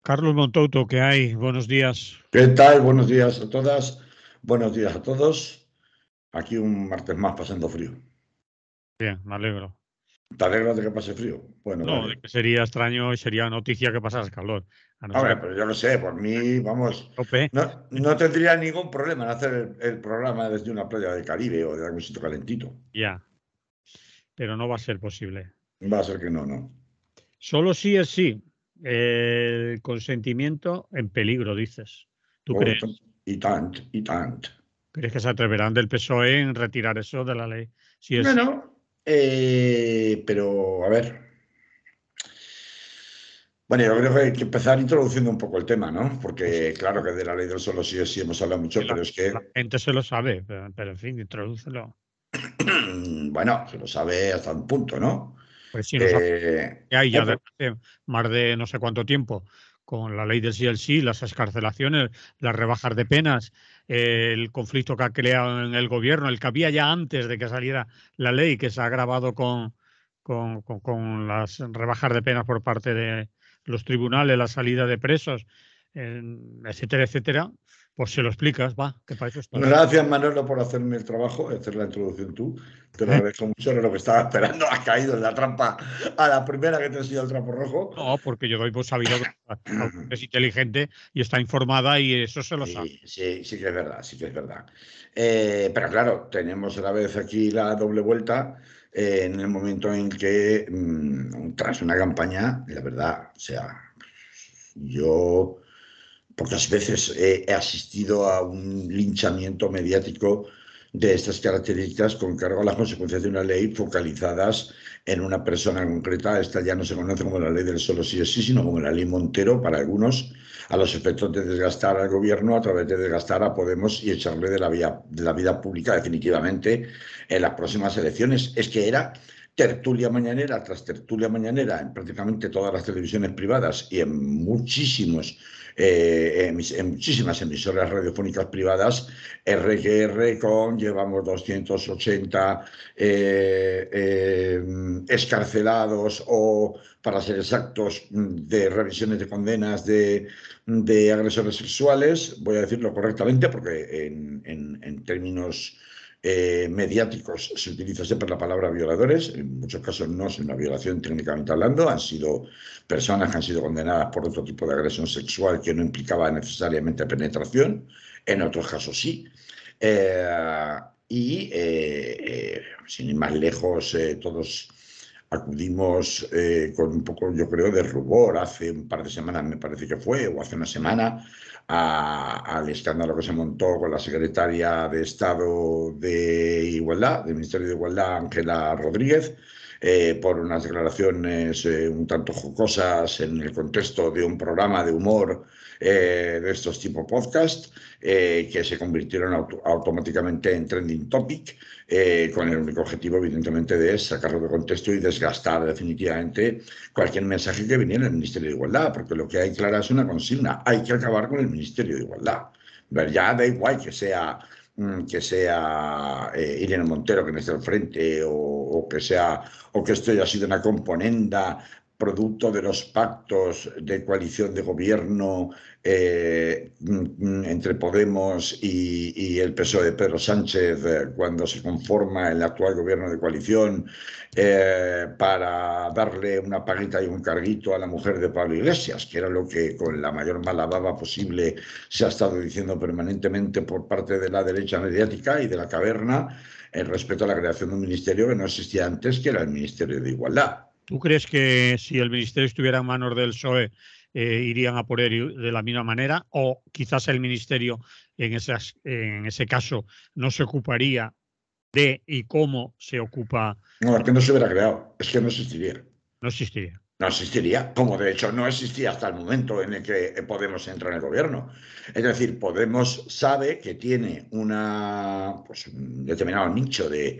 Carlos Montouto, ¿qué hay? Buenos días. ¿Qué tal? Buenos días a todas, buenos días a todos. Aquí un martes más pasando frío. Bien, me alegro. ¿Te alegras de que pase frío? Bueno, No, vale. de que sería extraño y sería noticia que pasas calor. A no ser Hombre, que pero yo lo sé, por mí, vamos, tope, no tendría ningún problema en hacer el programa desde una playa del Caribe o de algún sitio calentito. ya, pero no va a ser posible. Va a ser que no, no. Solo sí es sí. El consentimiento en peligro, dices. ¿Tú Oh, crees? y tant, y tant. ¿Crees que se atreverán del PSOE en retirar eso de la ley? Sí es sí. Bueno, pero a ver. Bueno, yo creo que hay que empezar introduciendo un poco el tema, ¿no? Por Porque claro supuesto que de la ley del solo sí es sí hemos hablado que mucho, la, pero es la que gente se lo sabe, pero en fin, introdúcelo. bueno, se lo sabe hasta un punto, ¿no? Pues sí, nos Eh, que hay ya eh, desde hace más de no sé cuánto tiempo, con la ley del sí al sí, las excarcelaciones, las rebajas de penas, el conflicto que ha creado en el gobierno, el que había ya antes de que saliera la ley, que se ha agravado con las rebajas de penas por parte de los tribunales, la salida de presos, etcétera, etcétera, pues se lo explicas, va, que para eso estás. Gracias, Manolo, por hacerme el trabajo, hacer la introducción tú. Te lo agradezco mucho, era lo que estaba esperando. Has caído en la trampa a la primera que te enseñó el trapo rojo. No, porque yo doy por sabido que es inteligente y está informada y eso se lo sabe. Sí, sí, sí que es verdad, sí que es verdad. Pero claro, tenemos a la vez aquí la doble vuelta en el momento en que, tras una campaña, la verdad, o sea, yo pocas veces he asistido a un linchamiento mediático de estas características con cargo a las consecuencias de una ley focalizadas en una persona concreta. Esta ya no se conoce como la ley del solo sí es sí, sino como la ley Montero para algunos, a los efectos de desgastar al gobierno a través de desgastar a Podemos y echarle de la vida pública definitivamente en las próximas elecciones. Es que era tertulia mañanera tras tertulia mañanera en prácticamente todas las televisiones privadas y en en muchísimas emisoras radiofónicas privadas, RQR con llevamos 280 escarcelados o, para ser exactos, de revisiones de condenas de agresores sexuales, voy a decirlo correctamente porque en términos mediáticos se utiliza siempre la palabra violadores, en muchos casos no es una violación técnicamente hablando, han sido personas que han sido condenadas por otro tipo de agresión sexual que no implicaba necesariamente penetración, en otros casos sí. Sin ir más lejos, todos acudimos con un poco, yo creo, de rubor hace un par de semanas, me parece que fue, o hace una semana, al escándalo que se montó con la secretaria de Estado de Igualdad, del Ministerio de Igualdad, Ángela Rodríguez, por unas declaraciones un tanto jocosas en el contexto de un programa de humor de estos tipo podcast, que se convirtieron automáticamente en trending topic, con el único objetivo, evidentemente, de sacarlo de contexto y desgastar definitivamente cualquier mensaje que viniera del Ministerio de Igualdad, porque lo que hay clara es una consigna: hay que acabar con el Ministerio de Igualdad. Ya da igual que sea Irene Montero que esté al frente o que esto haya sido una componenda producto de los pactos de coalición de gobierno entre Podemos y el PSOE de Pedro Sánchez cuando se conforma el actual gobierno de coalición para darle una paguita y un carguito a la mujer de Pablo Iglesias, que era lo que con la mayor mala baba posible se ha estado diciendo permanentemente por parte de la derecha mediática y de la caverna respecto a la creación de un ministerio que no existía antes, que era el Ministerio de Igualdad. ¿Tú crees que si el ministerio estuviera en manos del PSOE irían a por él de la misma manera? ¿O quizás el ministerio en ese caso no se ocuparía de y cómo se ocupa? No, es que no se hubiera creado, es que no existiría. No existiría. No existiría, como de hecho no existía hasta el momento en el que Podemos entra en el gobierno. Es decir, Podemos sabe que tiene pues, un determinado nicho de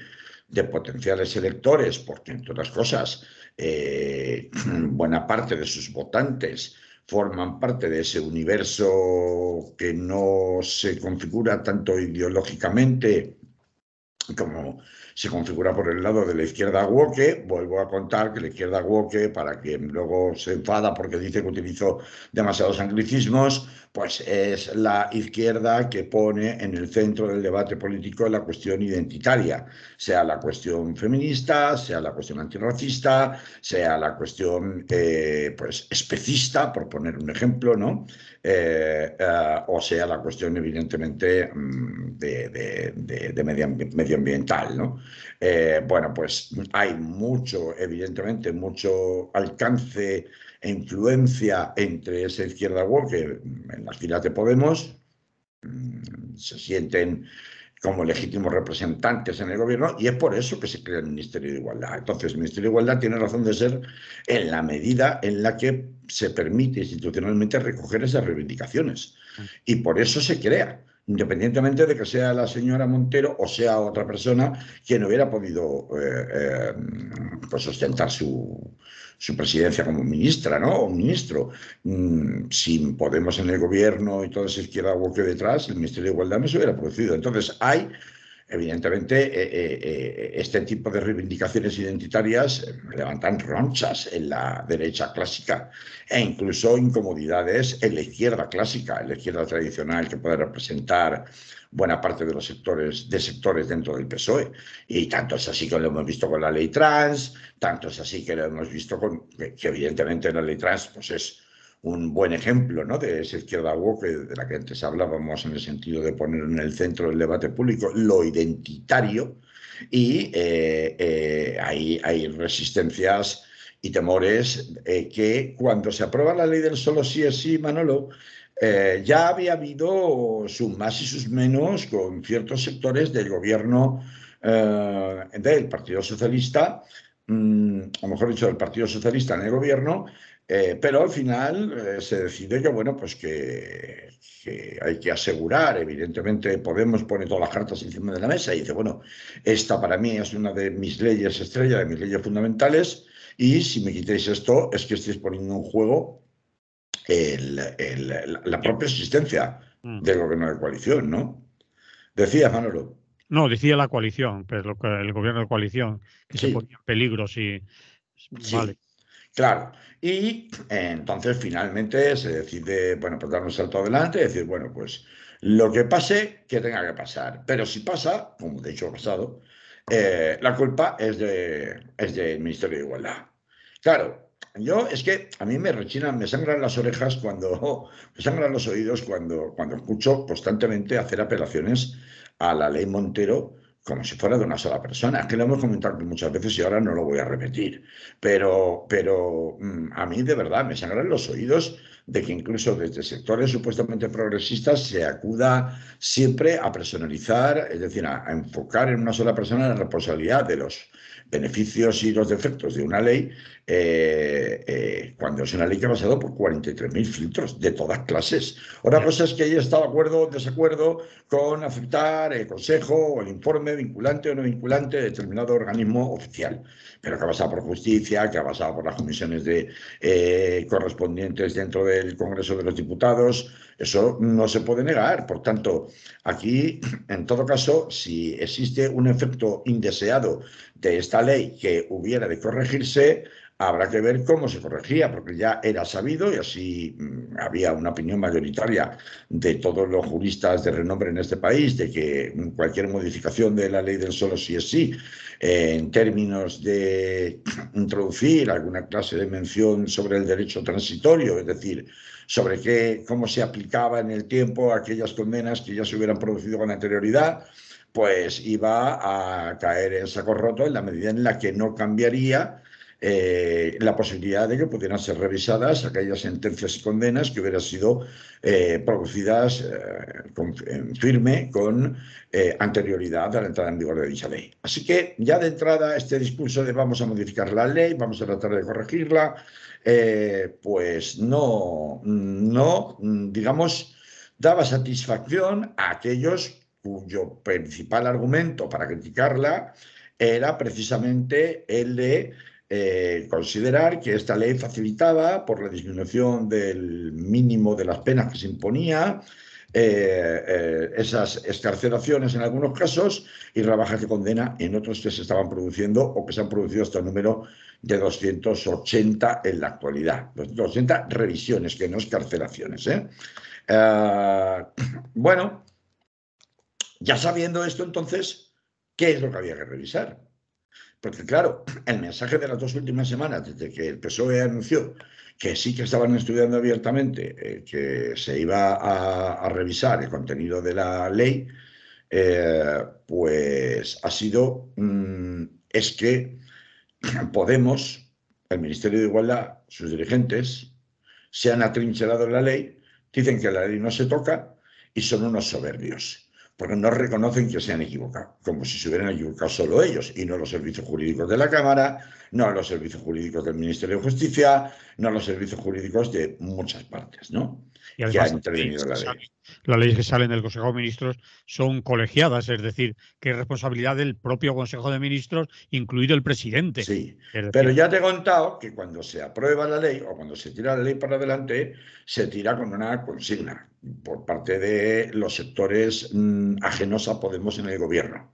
potenciales electores, porque entre otras cosas, buena parte de sus votantes forman parte de ese universo que no se configura tanto ideológicamente como se configura por el lado de la izquierda woke. Vuelvo a contar que la izquierda woke, para quien luego se enfada porque dice que utilizo demasiados anglicismos, pues es la izquierda que pone en el centro del debate político la cuestión identitaria, sea la cuestión feminista, sea la cuestión antirracista, sea la cuestión pues especista, por poner un ejemplo, ¿no? O sea la cuestión evidentemente de medioambiental, ¿no? Bueno, pues hay mucho, evidentemente, mucho alcance e influencia entre esa izquierda woke en las filas de Podemos. Se sienten como legítimos representantes en el gobierno, y es por eso que se crea el Ministerio de Igualdad. Entonces, el Ministerio de Igualdad tiene razón de ser en la medida en la que se permite institucionalmente recoger esas reivindicaciones. Y por eso se crea, independientemente de que sea la señora Montero o sea otra persona quien hubiera podido pues ostentar su presidencia como ministra, ¿no? O ministro. Sin Podemos en el gobierno y toda esa izquierda woke detrás, el Ministerio de Igualdad no se hubiera producido. Entonces hay, evidentemente, este tipo de reivindicaciones identitarias levantan ronchas en la derecha clásica e incluso incomodidades en la izquierda clásica, en la izquierda tradicional, que puede representar buena parte de los sectores dentro del PSOE. Y tanto es así que lo hemos visto con la ley trans, tanto es así que lo hemos visto con que evidentemente la ley trans pues es un buen ejemplo, ¿no?, de esa izquierda woke de la que antes hablábamos, en el sentido de poner en el centro del debate público lo identitario. Y hay resistencias y temores que cuando se aprueba la ley del solo sí es sí, Manolo, ya había habido sus más y sus menos con ciertos sectores del gobierno del Partido Socialista, o mejor dicho, del Partido Socialista en el gobierno, pero al final se decide que, bueno, pues que hay que asegurar, evidentemente Podemos pone todas las cartas encima de la mesa y dice, bueno, esta para mí es una de mis leyes estrella, de mis leyes fundamentales, y si me quitáis esto es que estáis poniendo en juego la propia existencia del gobierno de coalición, ¿no? Decía Manolo. No, decía la coalición, pero el gobierno de coalición, que se Sí, ponía en peligro si... Vale. sí. Claro, y entonces finalmente se decide, bueno, pues dar un salto adelante y decir, bueno, pues lo que pase, que tenga que pasar. Pero si pasa, como de hecho ha pasado, la culpa es del Ministerio de Igualdad. Claro, yo es que a mí me rechinan, me sangran las orejas cuando, me sangran los oídos cuando escucho constantemente hacer apelaciones a la ley Montero como si fuera de una sola persona. Es que lo hemos comentado muchas veces y ahora no lo voy a repetir. Pero a mí de verdad me sangran los oídos de que incluso desde sectores supuestamente progresistas se acuda siempre a personalizar, es decir, a enfocar en una sola persona la responsabilidad de los beneficios y los defectos de una ley, cuando es una ley que ha pasado por 43.000 filtros de todas clases. Otra cosa es que haya estado de acuerdo o desacuerdo con aceptar el consejo o el informe vinculante o no vinculante de determinado organismo oficial, pero que ha pasado por justicia, que ha pasado por las comisiones correspondientes dentro del Congreso de los Diputados. Eso no se puede negar. Por tanto, aquí, en todo caso, si existe un efecto indeseado de esta ley que hubiera de corregirse, habrá que ver cómo se corregía, porque ya era sabido, y así había una opinión mayoritaria de todos los juristas de renombre en este país, de que cualquier modificación de la ley del solo sí es sí, en términos de introducir alguna clase de mención sobre el derecho transitorio, es decir, sobre cómo se aplicaba en el tiempo aquellas condenas que ya se hubieran producido con anterioridad, pues iba a caer en saco roto en la medida en la que no cambiaría la posibilidad de que pudieran ser revisadas aquellas sentencias y condenas que hubieran sido producidas en firme con anterioridad a la entrada en vigor de dicha ley. Así que ya de entrada este discurso de vamos a modificar la ley, vamos a tratar de corregirla, pues no, digamos, daba satisfacción a aquellos cuyo principal argumento para criticarla era precisamente el de considerar que esta ley facilitaba, por la disminución del mínimo de las penas que se imponía, esas excarcelaciones en algunos casos y rebajas de condena en otros que se estaban produciendo o que se han producido hasta el número de 280 en la actualidad. 280 revisiones, que no excarcelaciones. Bueno, ya sabiendo esto, entonces, ¿qué es lo que había que revisar? Porque claro, el mensaje de las 2 últimas semanas, desde que el PSOE anunció que sí que estaban estudiando abiertamente, que se iba a revisar el contenido de la ley, pues ha sido, es que Podemos, el Ministerio de Igualdad, sus dirigentes, se han atrincherado en la ley, dicen que la ley no se toca y son unos soberbios, porque no reconocen que se han equivocado, como si se hubieran equivocado solo ellos, y no los servicios jurídicos de la Cámara, no los servicios jurídicos del Ministerio de Justicia, no los servicios jurídicos de muchas partes, ¿no? Y Que han además intervenido en la ley. las leyes que salen del Consejo de Ministros son colegiadas, es decir, que es responsabilidad del propio Consejo de Ministros, incluido el presidente. Sí, Es pero decir, ya te he contado que cuando se aprueba la ley o cuando se tira la ley para adelante, se tira con una consigna por parte de los sectores ajenos a Podemos en el gobierno,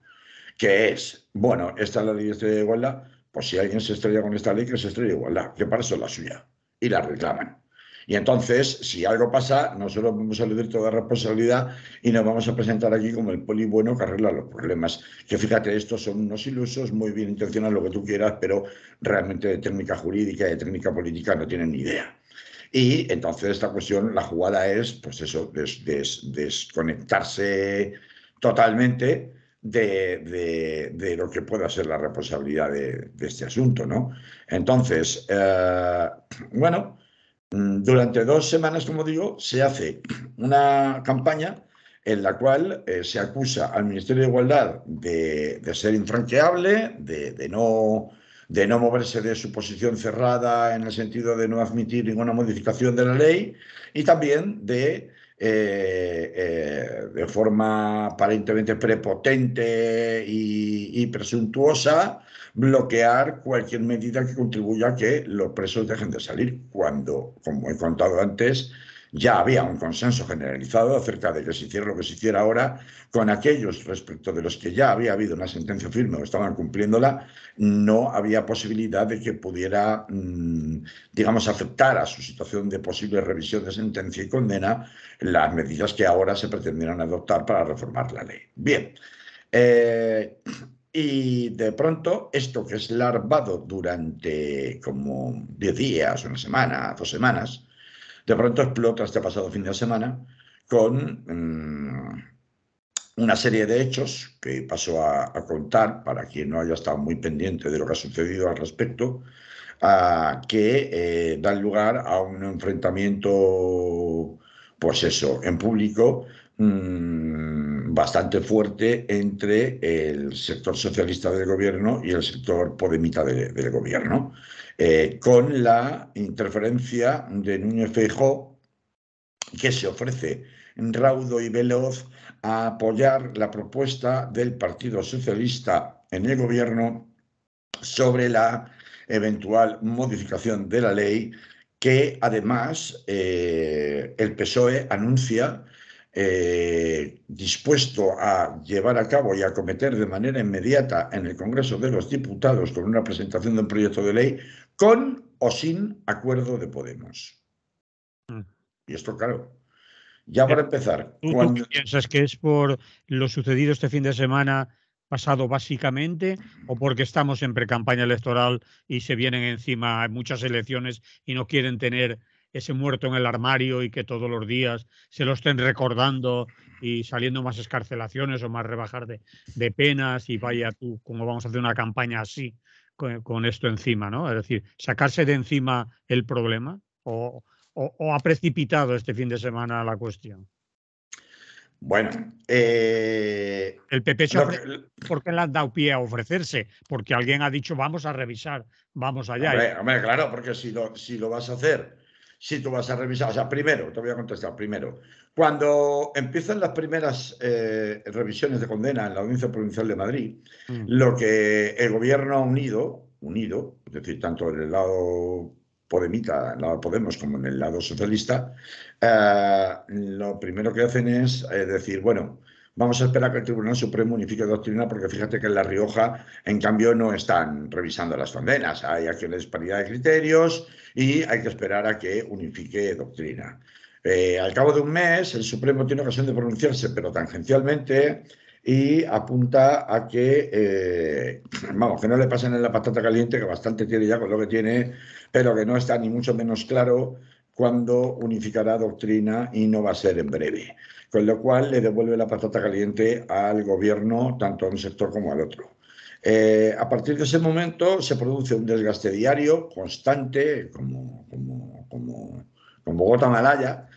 que es, bueno, esta es la ley de igualdad, pues si alguien se estrella con esta ley, que se estrella igualdad, que para eso es la suya, y la reclaman. Y entonces, si algo pasa, nosotros vamos a eludir toda responsabilidad y nos vamos a presentar aquí como el poli bueno que arregla los problemas. Que fíjate, estos son unos ilusos, muy bien intencionados, lo que tú quieras, pero realmente de técnica jurídica y de técnica política no tienen ni idea. Y entonces esta cuestión, la jugada es, pues eso, desconectarse totalmente de lo que pueda ser la responsabilidad de este asunto, ¿no? Entonces, bueno, durante 2 semanas, como digo, se hace una campaña en la cual se acusa al Ministerio de Igualdad de ser infranqueable, de no moverse de su posición cerrada en el sentido de no admitir ninguna modificación de la ley y también de forma aparentemente prepotente y presuntuosa, bloquear cualquier medida que contribuya a que los presos dejen de salir, cuando, como he contado antes, ya había un consenso generalizado acerca de que se hiciera lo que se hiciera ahora con aquellos respecto de los que ya había habido una sentencia firme o estaban cumpliéndola, no había posibilidad de que pudiera, digamos, aceptar a su situación de posible revisión de sentencia y condena las medidas que ahora se pretendieran adoptar para reformar la ley. Bien. Y de pronto, esto que es larvado durante como 10 días, una semana, 2 semanas, de pronto explota este pasado fin de semana con una serie de hechos que paso a contar para quien no haya estado muy pendiente de lo que ha sucedido al respecto, que dan lugar a un enfrentamiento, pues eso, en público, bastante fuerte entre el sector socialista del gobierno y el sector podemita del gobierno, con la interferencia de Núñez Feijóo, que se ofrece raudo y veloz a apoyar la propuesta del Partido Socialista en el gobierno sobre la eventual modificación de la ley, que además el PSOE anuncia dispuesto a llevar a cabo y a acometer de manera inmediata en el Congreso de los Diputados con una presentación de un proyecto de ley con o sin acuerdo de Podemos. Y esto, claro, ya para empezar, ¿Tú qué piensas? ¿Que es por lo sucedido este fin de semana pasado básicamente o porque estamos en precampaña electoral y se vienen encima muchas elecciones y no quieren tener ese muerto en el armario y que todos los días se lo estén recordando y saliendo más excarcelaciones o más rebajar de penas y vaya tú, como vamos a hacer una campaña así con esto encima, ¿no? Es decir, sacarse de encima el problema o ha precipitado este fin de semana la cuestión. Bueno, El PP se ofrece porque le han dado pie a ofrecerse, porque alguien ha dicho vamos a revisar, vamos allá. Hombre, claro, porque si lo vas a hacer, si tú vas a revisar, o sea, primero, te voy a contestar, primero, cuando empiezan las primeras revisiones de condena en la Audiencia Provincial de Madrid, lo que el gobierno unido, es decir, tanto el lado podemita, en el lado de Podemos como en el lado socialista, lo primero que hacen es decir, bueno, vamos a esperar a que el Tribunal Supremo unifique doctrina, porque fíjate que en La Rioja, en cambio, no están revisando las condenas. Hay aquí una disparidad de criterios y hay que esperar a que unifique doctrina. Al cabo de un mes, el Supremo tiene ocasión de pronunciarse, pero tangencialmente, y apunta a que, vamos, que no le pasen en la patata caliente, que bastante tiene ya con lo que tiene, pero que no está ni mucho menos claro cuándo unificará doctrina y no va a ser en breve. Con lo cual le devuelve la patata caliente al gobierno, tanto a un sector como al otro. A partir de ese momento se produce un desgaste diario, constante, como gota malaya,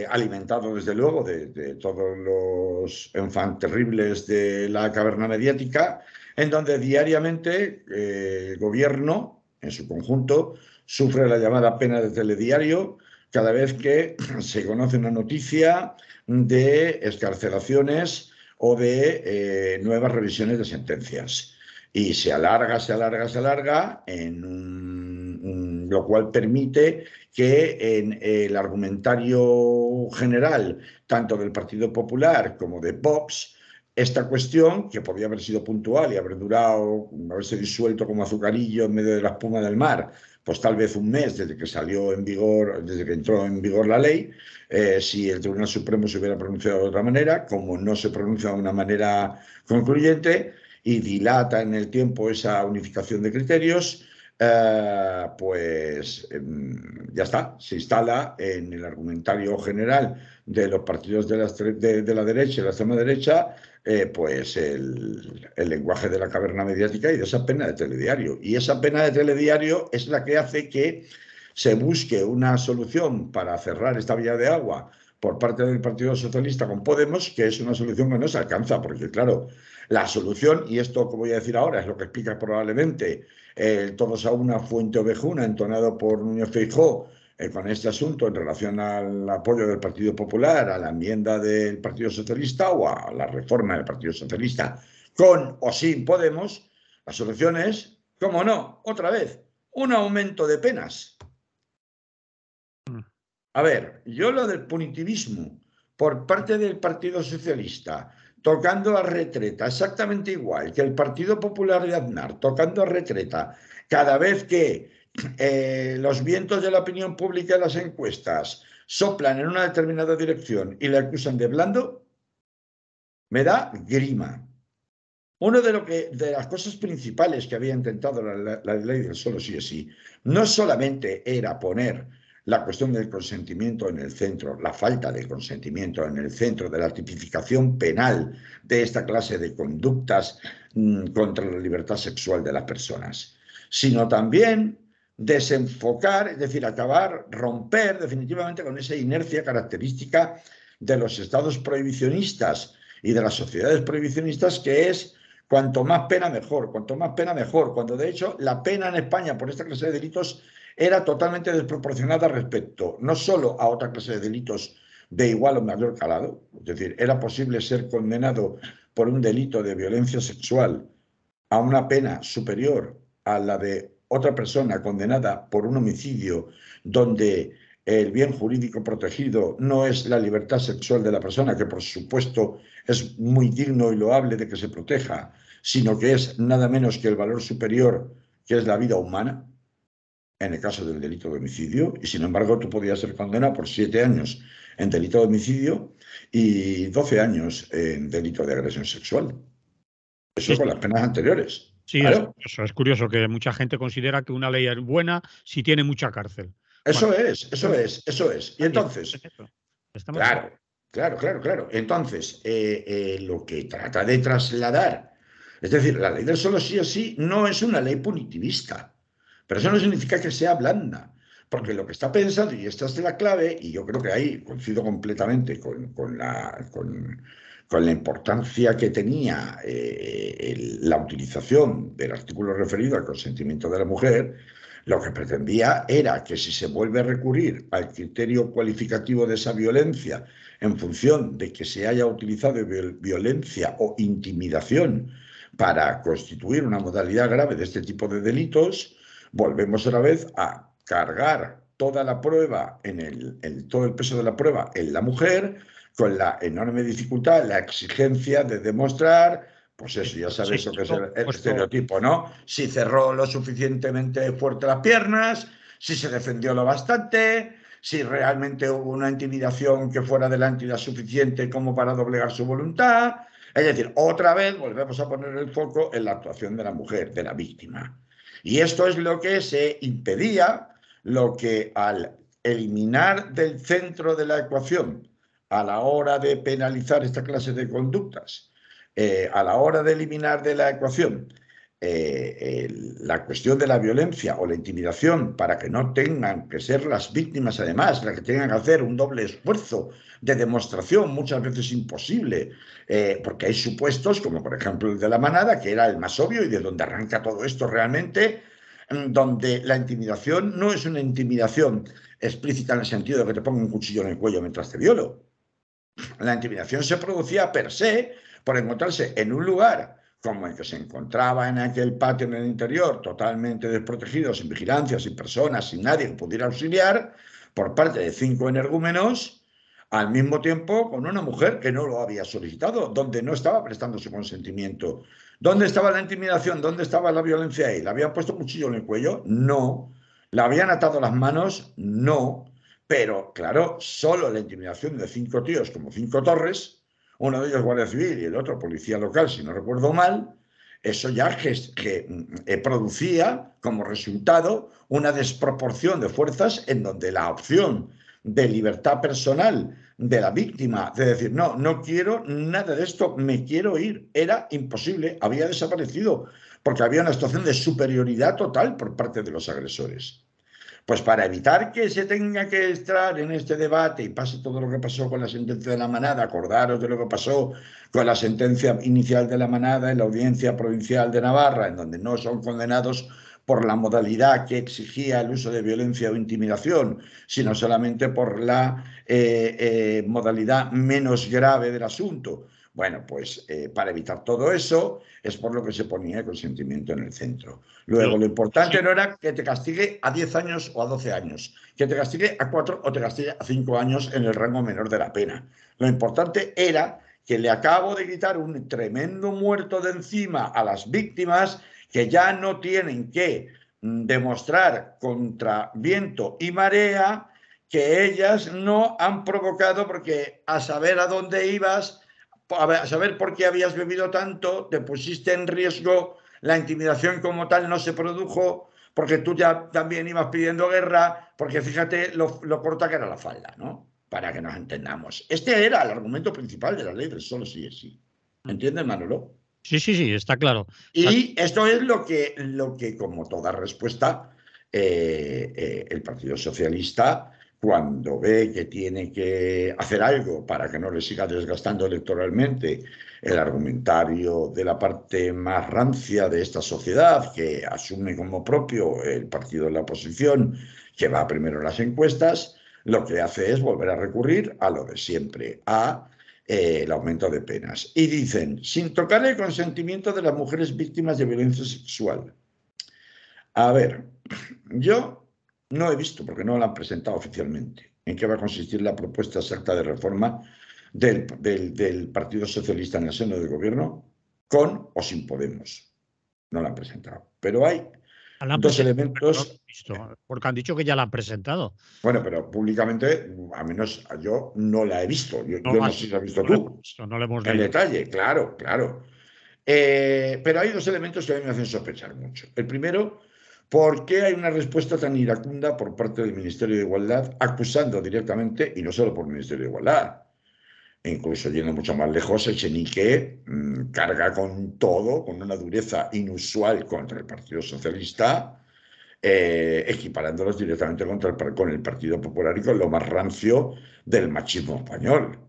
alimentado desde luego de todos los enfants terribles de la caverna mediática, en donde diariamente el gobierno, en su conjunto, sufre la llamada pena de telediario cada vez que se conoce una noticia de excarcelaciones o de nuevas revisiones de sentencias. Y se alarga, lo cual permite que en el argumentario general, tanto del Partido Popular como de Vox, esta cuestión, que podía haber sido puntual y haberse disuelto como azucarillo en medio de la espuma del mar, pues tal vez un mes desde que salió en vigor, desde que entró en vigor la ley, si el Tribunal Supremo se hubiera pronunciado de otra manera, como no se pronuncia de una manera concluyente y dilata en el tiempo esa unificación de criterios, pues ya está, se instala en el argumentario general de los partidos de la derecha y la extrema derecha, pues el lenguaje de la caverna mediática y de esa pena de telediario. Y esa pena de telediario es la que hace que se busque una solución para cerrar esta vía de agua por parte del Partido Socialista con Podemos, que es una solución que no se alcanza, porque claro, la solución, y esto que voy a decir ahora es lo que explica probablemente Todos a una fuente ovejuna entonado por Núñez Feijóo con este asunto en relación al apoyo del Partido Popular a la enmienda del Partido Socialista o a la reforma del Partido Socialista con o sin Podemos, la solución es, ¿cómo no? Otra vez, un aumento de penas. A ver, yo lo del punitivismo por parte del Partido Socialista tocando a retreta, exactamente igual que el Partido Popular de Aznar, tocando a retreta cada vez que los vientos de la opinión pública y las encuestas soplan en una determinada dirección y le acusan de blando, me da grima. Una de las cosas principales que había intentado la ley del solo sí es sí, no solamente era poner la cuestión del consentimiento en el centro, la falta de consentimiento en el centro de la tipificación penal de esta clase de conductas contra la libertad sexual de las personas, sino también desenfocar, es decir, romper definitivamente con esa inercia característica de los estados prohibicionistas y de las sociedades prohibicionistas, que es cuanto más pena mejor, cuando de hecho la pena en España por esta clase de delitos era totalmente desproporcionada respecto no solo a otra clase de delitos de igual o mayor calado, es decir, era posible ser condenado por un delito de violencia sexual a una pena superior a la de otra persona condenada por un homicidio donde el bien jurídico protegido no es la libertad sexual de la persona, que por supuesto es muy digno y loable de que se proteja, sino que es nada menos que el valor superior, que es la vida humana, en el caso del delito de homicidio, y sin embargo tú podías ser condenado por 7 años en delito de homicidio y 12 años en delito de agresión sexual. Eso Sí, con las penas anteriores. sí, Claro. es curioso que mucha gente considera que una ley es buena si tiene mucha cárcel. Eso Bueno, es. Y entonces, claro. Entonces, lo que trata de trasladar, es decir, la ley del solo sí o sí no es una ley punitivista, pero eso no significa que sea blanda, porque lo que está pensando, y esta es la clave, y yo creo que ahí coincido completamente con la importancia que tenía la utilización del artículo referido al consentimiento de la mujer, lo que pretendía era que si se vuelve a recurrir al criterio cualificativo de esa violencia en función de que se haya utilizado violencia o intimidación para constituir una modalidad grave de este tipo de delitos, volvemos otra vez a cargar toda la prueba, todo el peso de la prueba en la mujer, con la enorme dificultad, la exigencia de demostrar, pues eso, ya sabes lo que es el estereotipo, ¿no? Si cerró lo suficientemente fuerte las piernas, si se defendió lo bastante, si realmente hubo una intimidación que fuera de la entidad suficiente como para doblegar su voluntad. Es decir, otra vez volvemos a poner el foco en la actuación de la mujer, de la víctima. Y esto es lo que se impedía, lo que al eliminar del centro de la ecuación a la hora de penalizar esta clase de conductas, a la hora de eliminar de la ecuación la cuestión de la violencia o la intimidación para que no tengan que ser las víctimas, además, las que tengan que hacer un doble esfuerzo de demostración, muchas veces imposible, porque hay supuestos, como por ejemplo el de la manada, que era el más obvio y de donde arranca todo esto realmente, donde la intimidación no es una intimidación explícita en el sentido de que te ponga un cuchillo en el cuello mientras te violo. La intimidación se producía per se por encontrarse en un lugar como el que se encontraba en aquel patio en el interior, totalmente desprotegido, sin vigilancia, sin personas, sin nadie que pudiera auxiliar, por parte de 5 energúmenos, al mismo tiempo con una mujer que no lo había solicitado, donde no estaba prestando su consentimiento. ¿Dónde estaba la intimidación? ¿Dónde estaba la violencia ahí? ¿Le habían puesto un cuchillo en el cuello? No. ¿Le habían atado las manos? No. Pero, claro, solo la intimidación de 5 tíos como 5 Torres, uno de ellos guardia civil y el otro policía local, si no recuerdo mal, eso ya producía como resultado una desproporción de fuerzas en donde la opción de libertad personal de la víctima, de decir, no, no quiero nada de esto, me quiero ir, era imposible, había desaparecido, porque había una situación de superioridad total por parte de los agresores. Pues para evitar que se tenga que entrar en este debate y pase todo lo que pasó con la sentencia de la manada, acordaros de lo que pasó con la sentencia inicial de la manada en la Audiencia Provincial de Navarra, en donde no son condenados por la modalidad que exigía el uso de violencia o intimidación, sino solamente por la modalidad menos grave del asunto. Bueno, pues para evitar todo eso es por lo que se ponía el consentimiento en el centro. Luego, lo importante no era que te castigue a 10 años o a 12 años, que te castigue a 4 o te castigue a 5 años en el rango menor de la pena. Lo importante era que le acabo de quitar un tremendo muerto de encima a las víctimas que ya no tienen que demostrar contra viento y marea que ellas no han provocado, porque a saber a dónde ibas, a saber por qué habías bebido tanto, te pusiste en riesgo, la intimidación como tal no se produjo, porque tú ya también ibas pidiendo guerra, porque fíjate lo corta que era la falda, ¿no? Para que nos entendamos. Este era el argumento principal de la ley del solo sí es sí. ¿Entiendes, Manolo? Sí, sí, sí, está claro. Y esto es lo que como toda respuesta, el Partido Socialista, cuando ve que tiene que hacer algo para que no le siga desgastando electoralmente el argumentario de la parte más rancia de esta sociedad, que asume como propio el partido de la oposición, que va primero en las encuestas, lo que hace es volver a recurrir a lo de siempre, el aumento de penas. Y dicen, sin tocar el consentimiento de las mujeres víctimas de violencia sexual. A ver, yo no he visto, porque no la han presentado oficialmente, en qué va a consistir la propuesta exacta de reforma del Partido Socialista en el seno del gobierno, con o sin Podemos. No la han presentado. Pero hay dos elementos. Porque han dicho que ya la han presentado. Bueno, pero públicamente, al menos yo no la he visto. Yo no sé si la has visto tú. No la hemos en detalle, claro, claro. Pero hay dos elementos que a mí me hacen sospechar mucho. El primero, ¿por qué hay una respuesta tan iracunda por parte del Ministerio de Igualdad acusando directamente, y no solo por el Ministerio de Igualdad, incluso yendo mucho más lejos, Echenique carga con todo, con una dureza inusual contra el Partido Socialista, equiparándolos directamente con el Partido Popular y con lo más rancio del machismo español?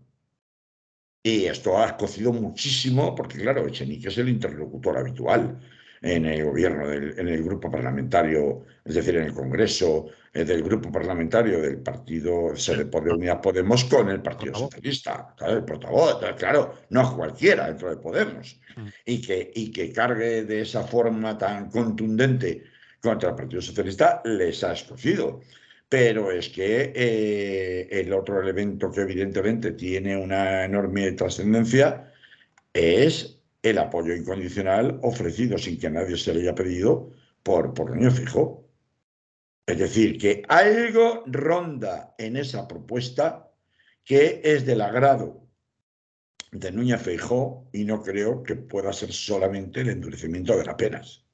Y esto ha cocido muchísimo, porque claro, Echenique es el interlocutor habitual en el gobierno, en el grupo parlamentario, es decir, en el Congreso del grupo parlamentario del Partido de Unidad Podemos con el Partido Socialista, claro, el portavoz, claro, no cualquiera dentro de Podemos, y que cargue de esa forma tan contundente contra el Partido Socialista les ha escogido. Pero es que el otro elemento que evidentemente tiene una enorme trascendencia es el apoyo incondicional ofrecido sin que nadie se le haya pedido por Núñez Feijóo. Es decir, que algo ronda en esa propuesta que es del agrado de Núñez Feijóo y no creo que pueda ser solamente el endurecimiento de las penas,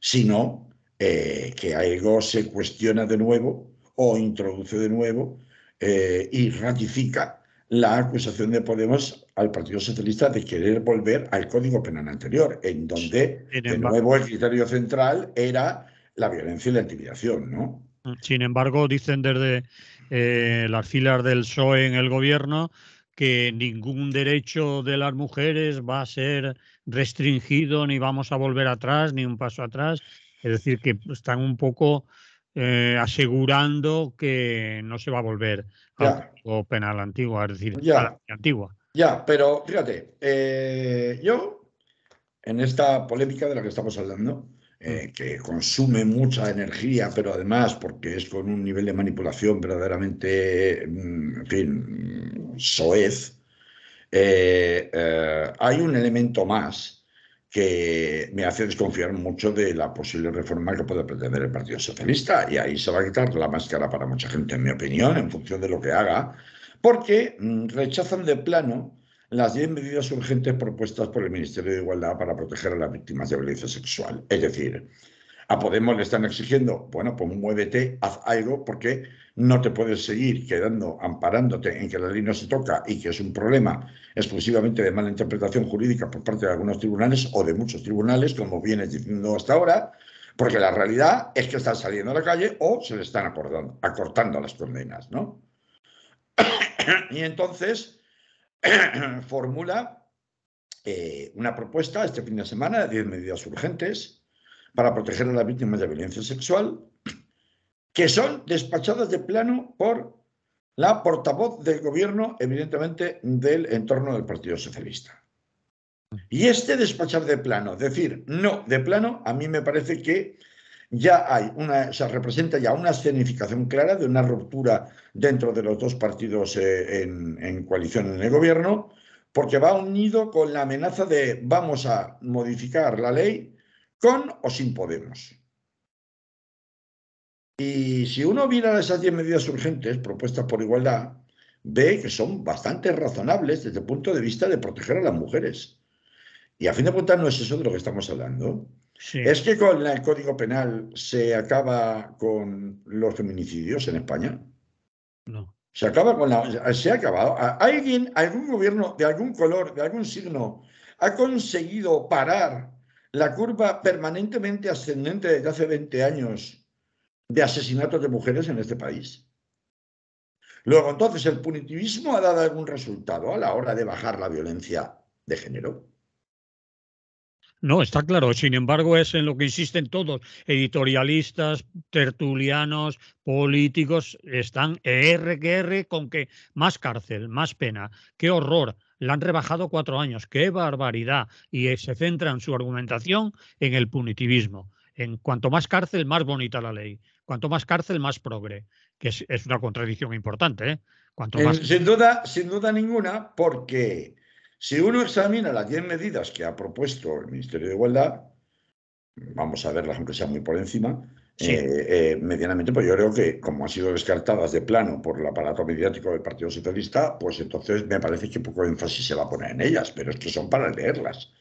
sino que algo se cuestiona de nuevo o introduce de nuevo y ratifica la acusación de Podemos al Partido Socialista de querer volver al Código Penal anterior, en donde de nuevo el criterio central era la violencia y la intimidación, ¿no? Sin embargo, dicen desde las filas del PSOE en el gobierno que ningún derecho de las mujeres va a ser restringido, ni vamos a volver atrás, ni un paso atrás. Es decir, que están un poco asegurando que no se va a volver al Código Penal antiguo, es decir, a la antigua. Ya, pero fíjate, yo en esta polémica de la que estamos hablando, que consume mucha energía, pero además porque es con un nivel de manipulación verdaderamente, en fin, soez, hay un elemento más que me hace desconfiar mucho de la posible reforma que puede pretender el Partido Socialista. Y ahí se va a quitar la máscara para mucha gente, en mi opinión, en función de lo que haga, porque rechazan de plano las 10 medidas urgentes propuestas por el Ministerio de Igualdad para proteger a las víctimas de violencia sexual. Es decir, a Podemos le están exigiendo, bueno, pues muévete, haz algo, porque no te puedes seguir quedando amparándote en que la ley no se toca y que es un problema exclusivamente de mala interpretación jurídica por parte de algunos tribunales o de muchos tribunales, como vienes diciendo hasta ahora, porque la realidad es que están saliendo a la calle o se le están acortando las condenas, ¿no? Y entonces formula una propuesta este fin de semana de 10 medidas urgentes para proteger a las víctimas de violencia sexual, que son despachadas de plano por la portavoz del gobierno, evidentemente del entorno del Partido Socialista. Y este despachar de plano, decir no de plano, a mí me parece que ya hay se representa ya una escenificación clara de una ruptura dentro de los dos partidos en coalición en el gobierno, porque va unido con la amenaza de vamos a modificar la ley con o sin Podemos. Y si uno mira esas 10 medidas urgentes propuestas por Igualdad, ve que son bastante razonables desde el punto de vista de proteger a las mujeres. Y a fin de cuentas no es eso de lo que estamos hablando. Sí. Es que con el Código Penal se acaba con los feminicidios en España. No. Se acaba con se ha acabado. ¿Alguien, algún gobierno de algún color, de algún signo, ha conseguido parar la curva permanentemente ascendente desde hace 20 años de asesinatos de mujeres en este país? Luego, entonces, ¿el punitivismo ha dado algún resultado a la hora de bajar la violencia de género? No, está claro. Sin embargo, es en lo que insisten todos, editorialistas, tertulianos, políticos, están R con que más cárcel, más pena. ¡Qué horror! La han rebajado 4 años. ¡Qué barbaridad! Y se centran su argumentación en el punitivismo. En cuanto más cárcel, más bonita la ley. Cuanto más cárcel, más progre. Que es una contradicción importante, ¿eh? Cuanto más... Sin duda ninguna, porque si uno examina las 10 medidas que ha propuesto el Ministerio de Igualdad, vamos a verlas aunque sea muy por encima, sí. Medianamente, pues yo creo que como han sido descartadas de plano por el aparato mediático del Partido Socialista, pues entonces me parece que poco énfasis se va a poner en ellas, pero es que son para leerlas.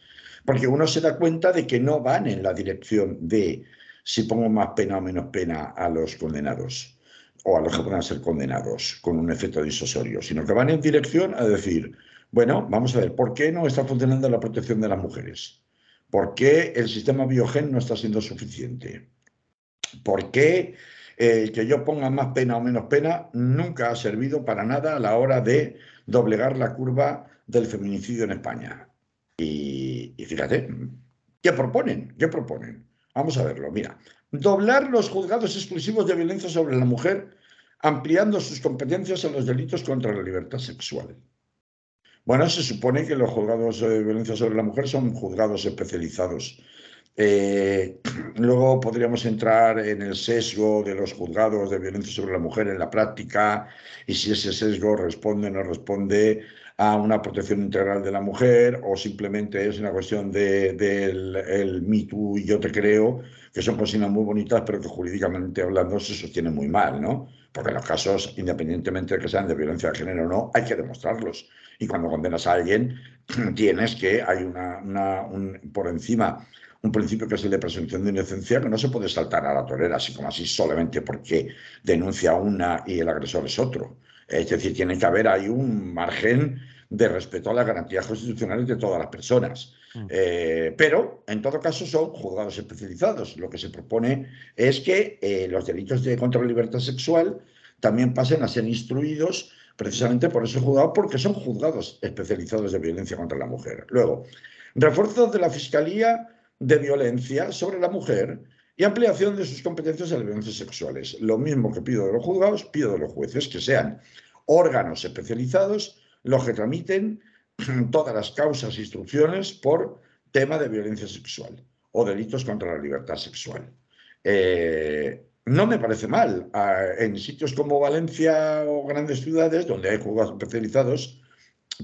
Porque uno se da cuenta de que no van en la dirección de si pongo más pena o menos pena a los condenados o a los que puedan ser condenados con un efecto disuasorio, sino que van en dirección a decir, bueno, vamos a ver, ¿por qué no está funcionando la protección de las mujeres? ¿Por qué el sistema Biogen no está siendo suficiente? ¿Por qué que yo ponga más pena o menos pena nunca ha servido para nada a la hora de doblegar la curva del feminicidio en España? Y fíjate, ¿qué proponen? ¿Qué proponen? Vamos a verlo, mira. Doblar los juzgados exclusivos de violencia sobre la mujer, ampliando sus competencias a los delitos contra la libertad sexual. Bueno, se supone que los juzgados de violencia sobre la mujer son juzgados especializados Eh, Luego podríamos entrar en el sesgo de los juzgados de violencia sobre la mujer en la práctica y si ese sesgo responde o no responde a una protección integral de la mujer o simplemente es una cuestión del el Me Too y yo te creo, que son cocinas muy bonitas pero que jurídicamente hablando se sostienen muy mal, ¿no? Porque los casos, independientemente de que sean de violencia de género o no, hay que demostrarlos. Y cuando condenas a alguien, tienes que, hay por encima un principio que es el de presunción de inocencia, que no se puede saltar a la torera, así como así, solamente porque denuncia una y el agresor es otro. Es decir, tiene que haber ahí un margen de respeto a las garantías constitucionales de todas las personas. Pero, en todo caso, son juzgados especializados. Lo que se propone es que los delitos contra la libertad sexual también pasen a ser instruidos precisamente por ese juzgado, porque son juzgados especializados de violencia contra la mujer. Luego, refuerzo de la Fiscalía de violencia sobre la mujer y ampliación de sus competencias en las violencias sexuales. Lo mismo que pido de los juzgados, pido de los jueces, que sean órganos especializados los que tramiten todas las causas e instrucciones por tema de violencia sexual o delitos contra la libertad sexual. No me parece mal. En sitios como Valencia o grandes ciudades donde hay juzgados especializados,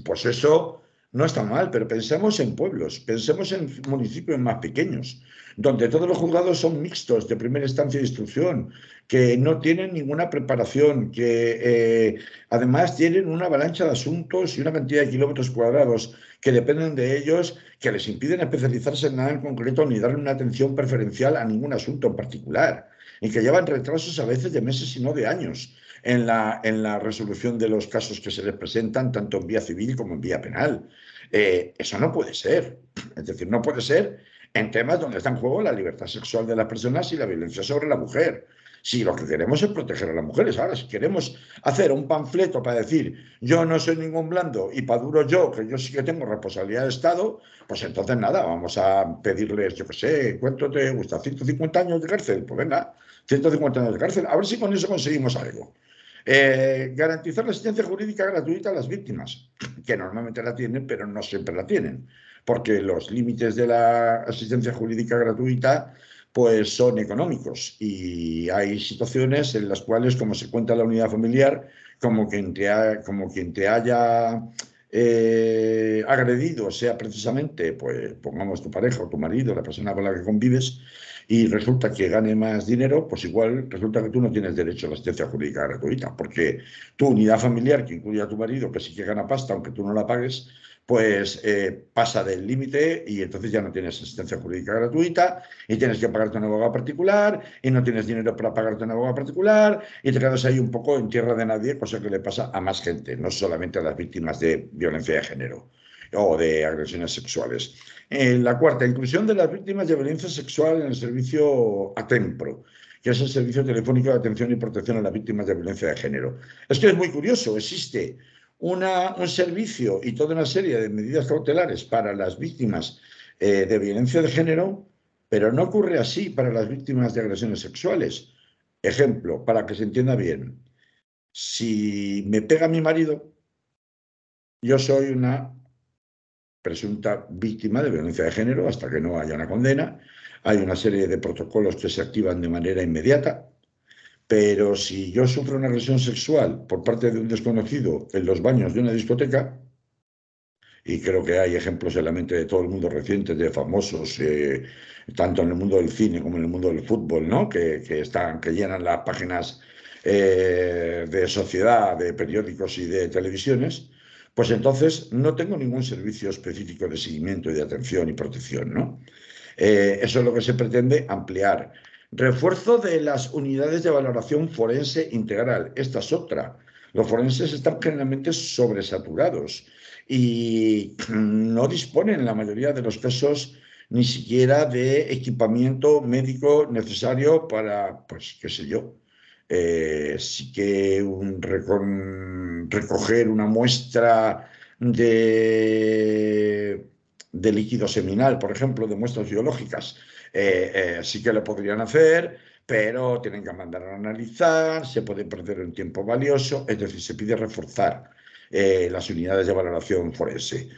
pues eso no está mal, pero pensemos en pueblos, pensemos en municipios más pequeños, donde todos los juzgados son mixtos de primera instancia de instrucción, que no tienen ninguna preparación, que además tienen una avalancha de asuntos y una cantidad de kilómetros cuadrados que dependen de ellos, que les impiden especializarse en nada en concreto ni darle una atención preferencial a ningún asunto en particular, y que llevan retrasos a veces de meses y no de años en la resolución de los casos que se les presentan, tanto en vía civil como en vía penal. Eso no puede ser. Es decir, no puede ser en temas donde está en juego la libertad sexual de las personas y la violencia sobre la mujer. Si lo que queremos es proteger a las mujeres, ahora si queremos hacer un panfleto para decir yo no soy ningún blando y para duro yo, que yo sí que tengo responsabilidad de Estado, pues entonces nada, vamos a pedirles, yo qué sé, ¿cuánto te gusta? ¿150 años de cárcel? Pues venga, 150 años de cárcel, a ver si con eso conseguimos algo. Garantizar la asistencia jurídica gratuita a las víctimas, que normalmente la tienen, pero no siempre la tienen, porque los límites de la asistencia jurídica gratuita pues son económicos y hay situaciones en las cuales, como se cuenta en la unidad familiar, como quien te haya agredido sea precisamente, pues pongamos tu pareja o tu marido, la persona con la que convives, y resulta que gane más dinero, pues igual resulta que tú no tienes derecho a la asistencia jurídica gratuita, porque tu unidad familiar, que incluye a tu marido, que sí que gana pasta, aunque tú no la pagues, pues pasa del límite y entonces ya no tienes asistencia jurídica gratuita y tienes que pagarte un abogado particular y no tienes dinero para pagarte un abogado particular y te quedas ahí un poco en tierra de nadie, cosa que le pasa a más gente, no solamente a las víctimas de violencia de género o de agresiones sexuales. La cuarta, inclusión de las víctimas de violencia sexual en el servicio ATEMPRO, que es el Servicio Telefónico de Atención y Protección a las Víctimas de Violencia de Género. Es que es muy curioso, existe un servicio y toda una serie de medidas cautelares para las víctimas de violencia de género, pero no ocurre así para las víctimas de agresiones sexuales. Ejemplo, para que se entienda bien, si me pega mi marido, yo soy una presunta víctima de violencia de género hasta que no haya una condena. Hay una serie de protocolos que se activan de manera inmediata, pero si yo sufro una agresión sexual por parte de un desconocido en los baños de una discoteca, y creo que hay ejemplos en la mente de todo el mundo recientes de famosos, tanto en el mundo del cine como en el mundo del fútbol, ¿no? Que llenan las páginas de sociedad, de periódicos y de televisiones, pues entonces no tengo ningún servicio específico de seguimiento y de atención y protección, ¿no? Eso es lo que se pretende ampliar. Refuerzo de las unidades de valoración forense integral. Esta es otra. Los forenses están generalmente sobresaturados y no disponen en la mayoría de los casos ni siquiera de equipamiento médico necesario para, pues, qué sé yo, sí que recoger una muestra de líquido seminal, por ejemplo, de muestras biológicas, sí que lo podrían hacer, pero tienen que mandar a analizar, se puede perder un tiempo valioso, es decir, se pide reforzar las unidades de valoración forense.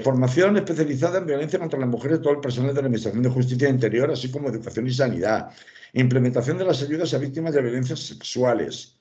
Formación especializada en violencia contra las mujeres, todo el personal de la Administración de Justicia e Interior, así como educación y sanidad. Implementación de las ayudas a víctimas de violencias sexuales.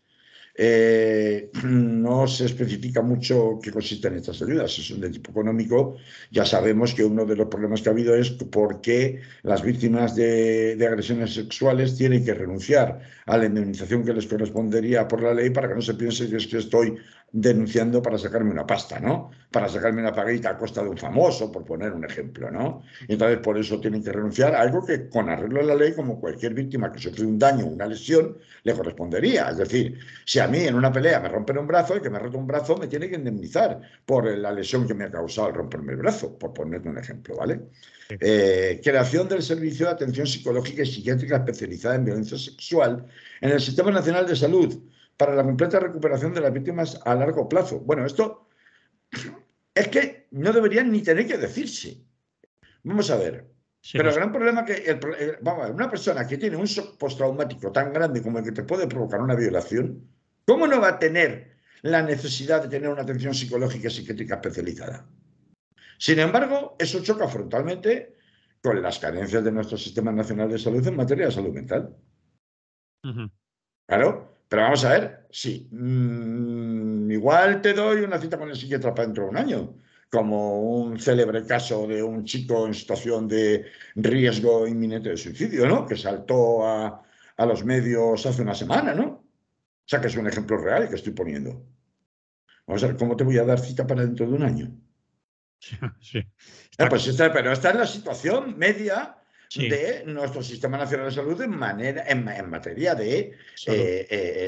No se especifica mucho qué consisten estas ayudas, son de tipo económico. Ya sabemos que uno de los problemas que ha habido es por qué las víctimas de agresiones sexuales tienen que renunciar a la indemnización que les correspondería por la ley, para que no se piense que es que estoy denunciando para sacarme una pasta, ¿no? Para sacarme una paguita a costa de un famoso, por poner un ejemplo, ¿no? Y entonces por eso tienen que renunciar a algo que, con arreglo de la ley, como cualquier víctima que sufre un daño o una lesión, le correspondería. Es decir, si a mí en una pelea me rompen un brazo, el que me ha roto un brazo me tiene que indemnizar por la lesión que me ha causado al romperme el brazo, por ponerme un ejemplo, ¿vale? Creación del Servicio de Atención Psicológica y Psiquiátrica Especializada en Violencia Sexual en el Sistema Nacional de Salud para la completa recuperación de las víctimas a largo plazo. Bueno, esto es que no deberían ni tener que decirse. Vamos a ver. Sí, Pero el gran problema que, vamos a ver, una persona que tiene un shock postraumático tan grande como el que te puede provocar una violación, ¿cómo no va a tener la necesidad de tener una atención psicológica y psiquiátrica especializada? Sin embargo, eso choca frontalmente con las carencias de nuestro Sistema Nacional de Salud en materia de salud mental. Claro, pero vamos a ver, sí, igual te doy una cita con el psiquiatra para dentro de un año, como un célebre caso de un chico en situación de riesgo inminente de suicidio, ¿no? Que saltó a los medios hace una semana, ¿no? O sea, que es un ejemplo real que estoy poniendo. Vamos a ver, ¿cómo te voy a dar cita para dentro de un año? Sí. Pues pero esta es la situación media Sí. de nuestro Sistema Nacional de Salud en materia de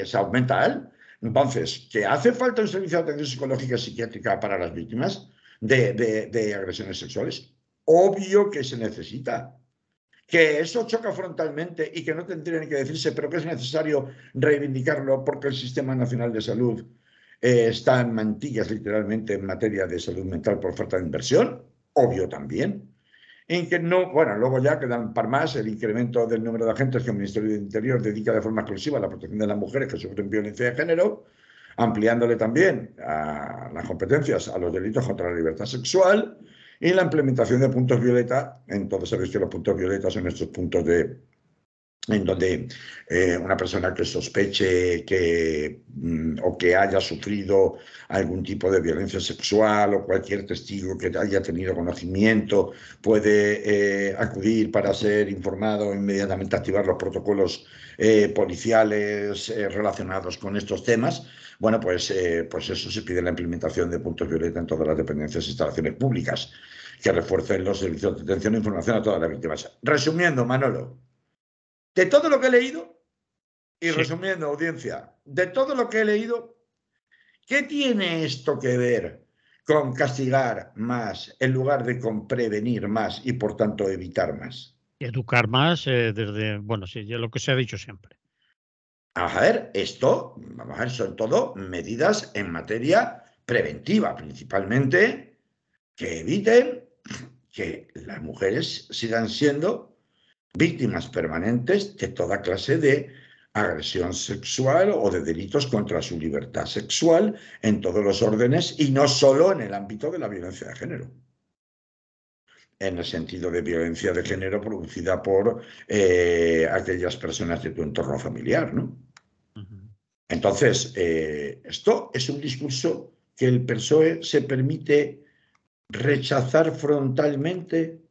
salud mental. Entonces, ¿que hace falta un servicio de atención psicológica y psiquiátrica para las víctimas de agresiones sexuales? Obvio que se necesita. Que eso choca frontalmente y que no tendría ni que decirse, pero que es necesario reivindicarlo porque el Sistema Nacional de Salud está en mantillas literalmente en materia de salud mental por falta de inversión, obvio también. En que no, bueno, luego ya quedan par más el incremento del número de agentes que el Ministerio del Interior dedica de forma exclusiva a la protección de las mujeres que sufren violencia de género, ampliándole también a las competencias a los delitos contra la libertad sexual y la implementación de puntos violeta. Entonces sabéis que los puntos violetas son estos puntos en donde una persona que sospeche que, o que haya sufrido algún tipo de violencia sexual, o cualquier testigo que haya tenido conocimiento puede acudir para ser informado e inmediatamente activar los protocolos policiales relacionados con estos temas. Bueno, pues eso se pide la implementación de puntos violeta en todas las dependencias e instalaciones públicas que refuercen los servicios de atención e información a todas las víctimas. Resumiendo, Manolo, de todo lo que he leído, y resumiendo, audiencia, de todo lo que he leído, ¿qué tiene esto que ver con castigar más en lugar de con prevenir más y por tanto evitar más? Educar más desde, bueno, sí, ya lo que se ha dicho siempre. Vamos a ver, esto, vamos a ver, son todo medidas en materia preventiva, principalmente, que eviten que las mujeres sigan siendo víctimas permanentes de toda clase de agresión sexual o de delitos contra su libertad sexual en todos los órdenes y no solo en el ámbito de la violencia de género. En el sentido de violencia de género producida por aquellas personas de tu entorno familiar, ¿no? Entonces, esto es un discurso que el PSOE se permite rechazar frontalmente.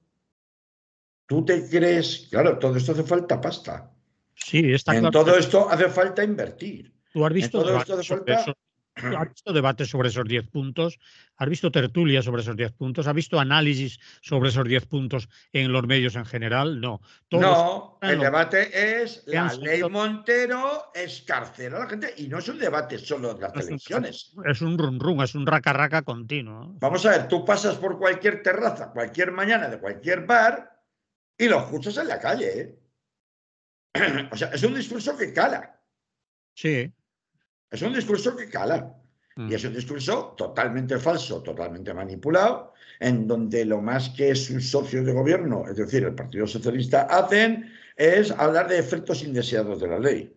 ¿Tú te crees? Claro, todo esto hace falta pasta. Sí, está claro. En todo esto hace falta invertir. ¿Tú has visto En todo esto hace falta... ¿Has visto debates sobre esos 10 puntos? ¿Has visto tertulias sobre esos 10 puntos? ¿Has visto análisis sobre esos 10 puntos en los medios en general? No. No, el debate es la ley salido... Montero escarcela a la gente y no es un debate solo de las televisiones. Es un rum rum, es un raca continuo. Vamos a ver, tú pasas por cualquier terraza, cualquier mañana de cualquier bar y lo escuchas en la calle, ¿eh? O sea, es un discurso que cala. Sí. Es un discurso que cala. Y es un discurso totalmente falso, totalmente manipulado, en donde lo más que sus socios de gobierno, es decir, el Partido Socialista, hacen es hablar de efectos indeseados de la ley.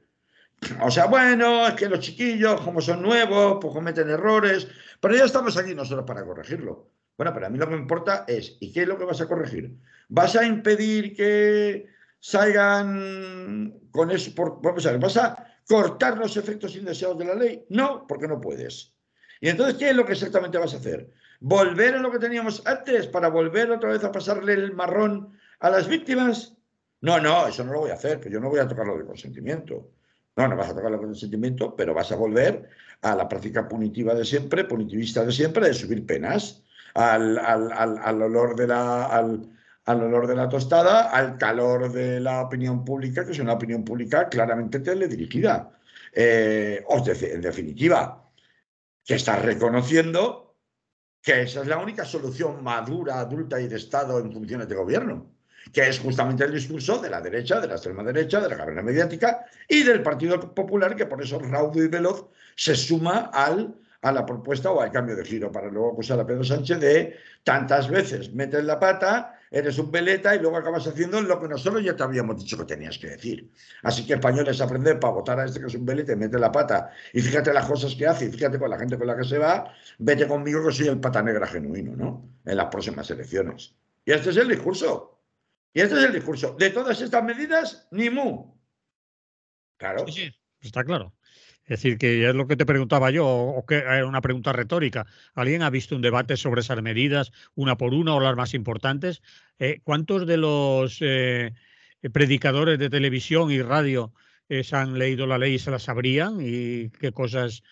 O sea, bueno, es que los chiquillos, como son nuevos, pues cometen errores, pero ya estamos aquí nosotros para corregirlo. Bueno, pero a mí lo que me importa es, ¿y qué es lo que vas a corregir? ¿Vas a impedir que salgan con eso? Vamos a ver, ¿vas a cortar los efectos indeseados de la ley? No, porque no puedes. Y entonces, ¿qué es lo que exactamente vas a hacer? ¿Volver a lo que teníamos antes para volver otra vez a pasarle el marrón a las víctimas? No, no, eso no lo voy a hacer, que yo no voy a tocar lo de consentimiento. No, no vas a tocar lo de consentimiento, pero vas a volver a la práctica punitiva de siempre, punitivista de siempre, de subir penas al olor de al olor de la tostada, al calor de la opinión pública, que es una opinión pública claramente teledirigida. En definitiva, que estás reconociendo que esa es la única solución madura, adulta y de Estado en funciones de gobierno, que es justamente el discurso de la derecha, de la extrema derecha, de la cadena mediática y del Partido Popular, que por eso raudo y veloz se suma a la propuesta o al cambio de giro, para luego acusar a Pedro Sánchez de tantas veces metes la pata, eres un veleta y luego acabas haciendo lo que nosotros ya te habíamos dicho que tenías que decir. Así que españoles, aprender para votar a este que es un veleta y mete la pata, y fíjate las cosas que hace, y fíjate con la gente con la que se va, vete conmigo que soy el pata negra genuino, ¿no? En las próximas elecciones. Y este es el discurso. Y este es el discurso. De todas estas medidas, ni mu. Claro. Sí, sí, está claro. Es decir, que es lo que te preguntaba yo, o que era una pregunta retórica. ¿Alguien ha visto un debate sobre esas medidas, una por una, o las más importantes? ¿Cuántos de los predicadores de televisión y radio se han leído la ley y se la sabrían? ¿Y qué cosas,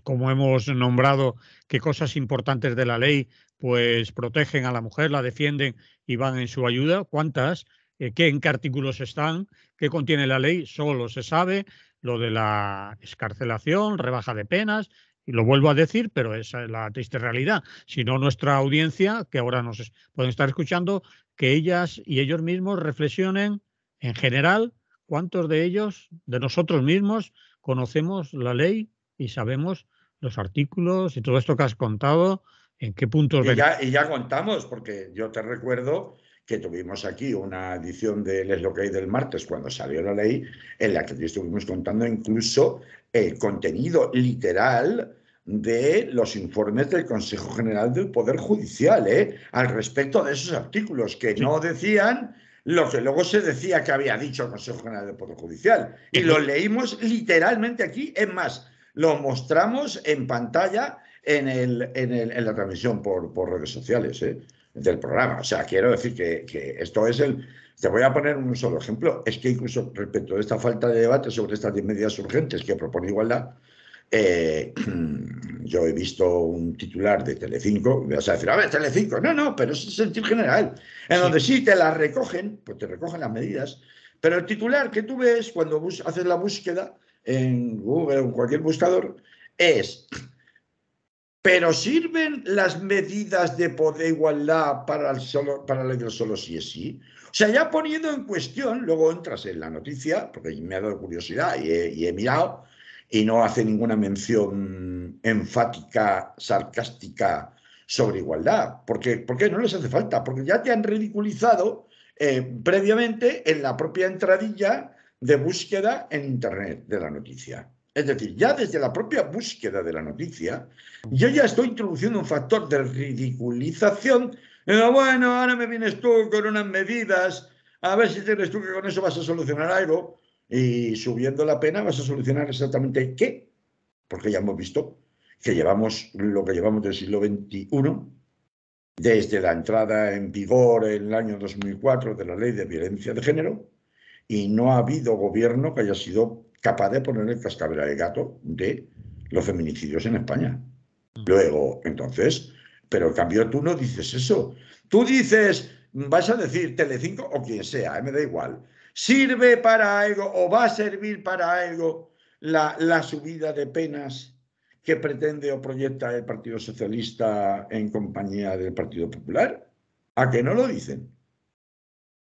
como hemos nombrado, qué cosas importantes de la ley pues protegen a la mujer, la defienden y van en su ayuda? ¿Cuántas? ¿En qué artículos están? ¿Qué contiene la ley? Solo se sabe lo de la excarcelación, rebaja de penas, y lo vuelvo a decir, pero esa es la triste realidad. Si no, nuestra audiencia, que ahora nos pueden estar escuchando, que ellas y ellos mismos reflexionen en general cuántos de ellos, de nosotros mismos, conocemos la ley y sabemos los artículos y todo esto que has contado, en qué puntos... Y ya contamos, porque yo te recuerdo que tuvimos aquí una edición del Es lo que hay del martes cuando salió la ley, en la que estuvimos contando incluso el contenido literal de los informes del Consejo General del Poder Judicial, al respecto de esos artículos que no decían lo que luego se decía que había dicho el Consejo General del Poder Judicial. Y lo leímos literalmente aquí, es más, lo mostramos en pantalla en la transmisión por redes sociales del programa. O sea, quiero decir que esto es el... Te voy a poner un solo ejemplo. Es que incluso respecto a esta falta de debate sobre estas 10 medidas urgentes que propone Igualdad, yo he visto un titular de Telecinco, me vas a decir, a ver, Telecinco, no, pero es el sentido general, en donde sí te las recogen, pues te recogen las medidas, pero el titular que tú ves cuando haces la búsqueda en Google o en cualquier buscador es: ¿pero sirven las medidas de poder igualdad para la ley del solo sí es sí? O sea, ya poniendo en cuestión, luego entras en la noticia, porque me ha dado curiosidad y he mirado, y no hace ninguna mención enfática, sarcástica sobre igualdad. ¿Por qué no les hace falta? Porque ya te han ridiculizado previamente en la propia entradilla de búsqueda en Internet de la noticia. Es decir, ya desde la propia búsqueda de la noticia, yo ya estoy introduciendo un factor de ridiculización. Digo, bueno, ahora me vienes tú con unas medidas, a ver si tienes tú que con eso vas a solucionar algo, y subiendo la pena vas a solucionar exactamente qué, porque ya hemos visto que llevamos lo que llevamos del siglo XXI, desde la entrada en vigor en el año 2004 de la Ley de Violencia de Género, y no ha habido gobierno que haya sido capaz de poner el cascabel al gato de los feminicidios en España. Luego, entonces, pero en cambio tú no dices eso. Tú dices, vas a decir Telecinco o quien sea, me da igual. ¿Sirve para algo o va a servir para algo la subida de penas que pretende o proyecta el Partido Socialista en compañía del Partido Popular? ¿A que no lo dicen?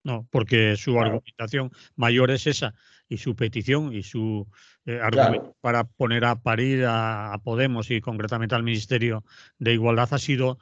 No, porque su Claro, argumentación mayor es esa, y su petición y su argumento claro. para poner a parir a Podemos y concretamente al Ministerio de Igualdad ha sido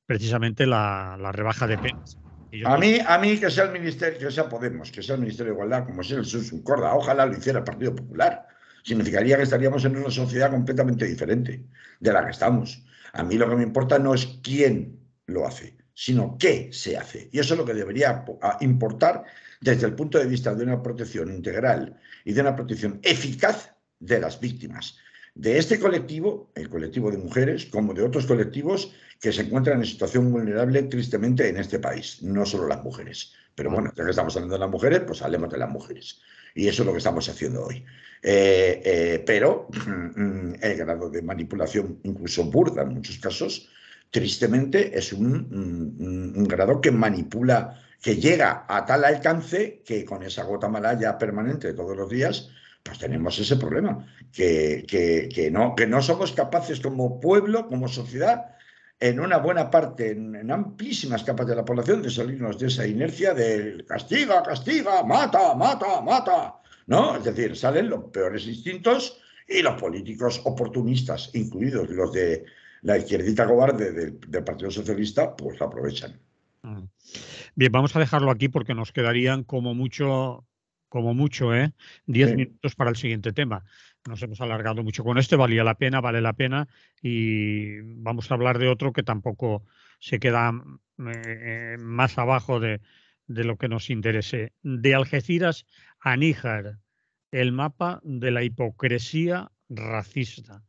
precisamente la rebaja de penas. Ellos no... A mí que sea el ministerio, que sea Podemos, que sea el Ministerio de Igualdad, como sea el Susun Corda, ojalá lo hiciera el Partido Popular. O Significaría que estaríamos en una sociedad completamente diferente de la que estamos. A mí lo que me importa no es quién lo hace, sino qué se hace. Y eso es lo que debería importar desde el punto de vista de una protección integral y de una protección eficaz de las víctimas. De este colectivo, el colectivo de mujeres, como de otros colectivos que se encuentran en situación vulnerable tristemente en este país, no solo las mujeres. Pero bueno, ya que estamos hablando de las mujeres, pues hablemos de las mujeres. Y eso es lo que estamos haciendo hoy. Pero el grado de manipulación, incluso burda en muchos casos, tristemente es un grado que manipula, que llega a tal alcance que con esa gota malaya permanente todos los días, pues tenemos ese problema, que no somos capaces como pueblo, como sociedad, en una buena parte, en amplísimas capas de la población, de salirnos de esa inercia del castiga, castiga, mata, mata, mata, ¿no? Es decir, salen los peores instintos y los políticos oportunistas, incluidos los de la izquierdita cobarde del Partido Socialista, pues lo aprovechan. Bien, vamos a dejarlo aquí porque nos quedarían como mucho, 10 Sí. minutos para el siguiente tema. Nos hemos alargado mucho con este, valía la pena, vale la pena, y vamos a hablar de otro que tampoco se queda más abajo de lo que nos interese. De Algeciras a Níjar, el mapa de la hipocresía racista.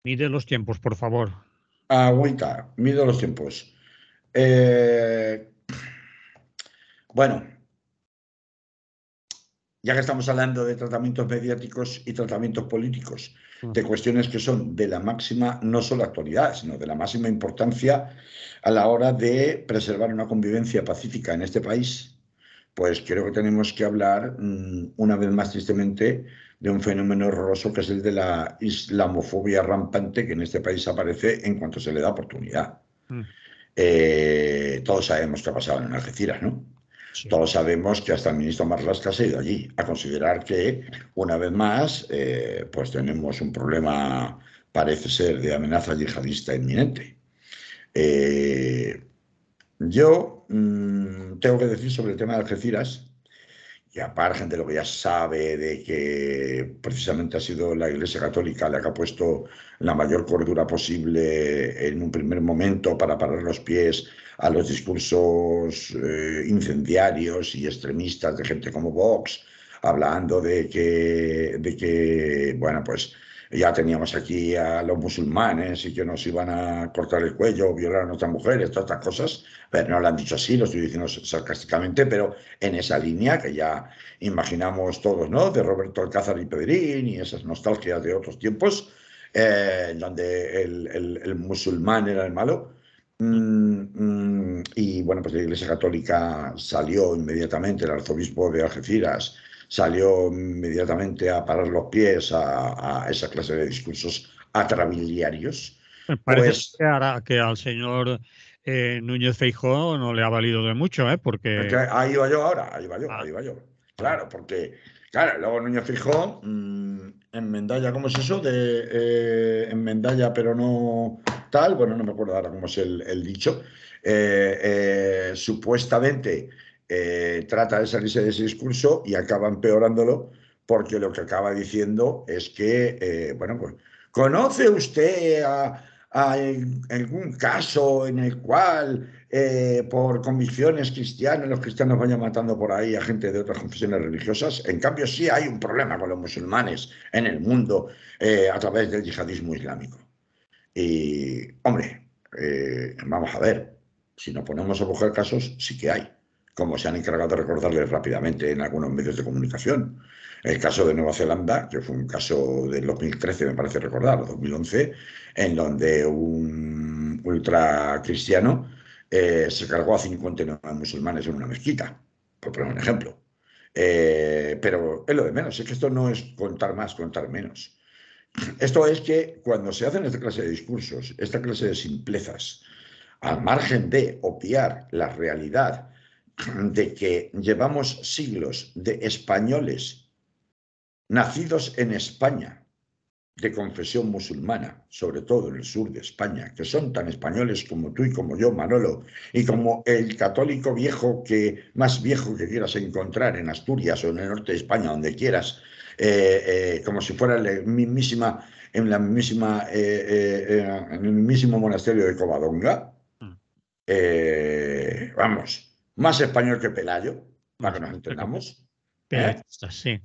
Mide los tiempos, por favor. Agüita, mido los tiempos. Bueno, ya que estamos hablando de tratamientos mediáticos y tratamientos políticos, de cuestiones que son de la máxima, no solo actualidad, sino de la máxima importancia a la hora de preservar una convivencia pacífica en este país, pues creo que tenemos que hablar, una vez más tristemente, de un fenómeno horroroso que es el de la islamofobia rampante que en este país aparece en cuanto se le da oportunidad. Todos sabemos qué ha pasado en Algeciras, ¿no? Sí. Todos sabemos que hasta el ministro Marlaska se ha ido allí a considerar que, una vez más, pues tenemos un problema, parece ser, de amenaza yihadista inminente. Yo tengo que decir sobre el tema de Algeciras, y aparte de lo que ya sabe de que precisamente ha sido la Iglesia Católica la que ha puesto la mayor cordura posible en un primer momento para parar los pies a los discursos incendiarios y extremistas de gente como Vox, hablando de que, bueno, pues ya teníamos aquí a los musulmanes y que nos iban a cortar el cuello, violar a nuestras mujeres, todas estas cosas. Pero no lo han dicho así, lo estoy diciendo sarcásticamente, pero en esa línea que ya imaginamos todos, ¿no? De Roberto Alcázar y Pedrín y esas nostalgias de otros tiempos, donde el musulmán era el malo. Y bueno, pues la Iglesia Católica salió inmediatamente, el arzobispo de Algeciras salió inmediatamente a parar los pies a esa clase de discursos atrabiliarios. Me parece Pues que al señor Núñez Feijóo no le ha valido de mucho, porque... ahí va yo ahora, ahí va yo, Ah, ahí va yo. ah, Claro, porque, claro, luego Núñez Feijóo, en Mendalla, ¿cómo es eso? En Mendalla, pero no tal, bueno, no me acuerdo ahora cómo es el dicho. Supuestamente trata de salirse de ese discurso y acaba empeorándolo porque lo que acaba diciendo es que, bueno, pues, ¿conoce usted a algún caso en el cual por convicciones cristianas los cristianos vayan matando por ahí a gente de otras confesiones religiosas? En cambio, sí hay un problema con los musulmanes en el mundo a través del yihadismo islámico. Y, hombre, vamos a ver, si nos ponemos a buscar casos, sí que hay, como se han encargado de recordarles rápidamente en algunos medios de comunicación. El caso de Nueva Zelanda, que fue un caso del 2013, me parece recordar, o 2011, en donde un ultracristiano se cargó a 59 musulmanes en una mezquita, por poner un ejemplo. Pero es lo de menos, es que esto no es contar más, contar menos. Esto es que cuando se hacen esta clase de discursos, esta clase de simplezas, al margen de obviar la realidad de que llevamos siglos de españoles nacidos en España, de confesión musulmana, sobre todo en el sur de España, que son tan españoles como tú y como yo, Manolo, y como el católico viejo más viejo que quieras encontrar en Asturias o en el norte de España, donde quieras, como si fuera en el mismísimo monasterio de Covadonga, vamos, más español que Pelayo, para que nos entendamos. Pelagistas, sí.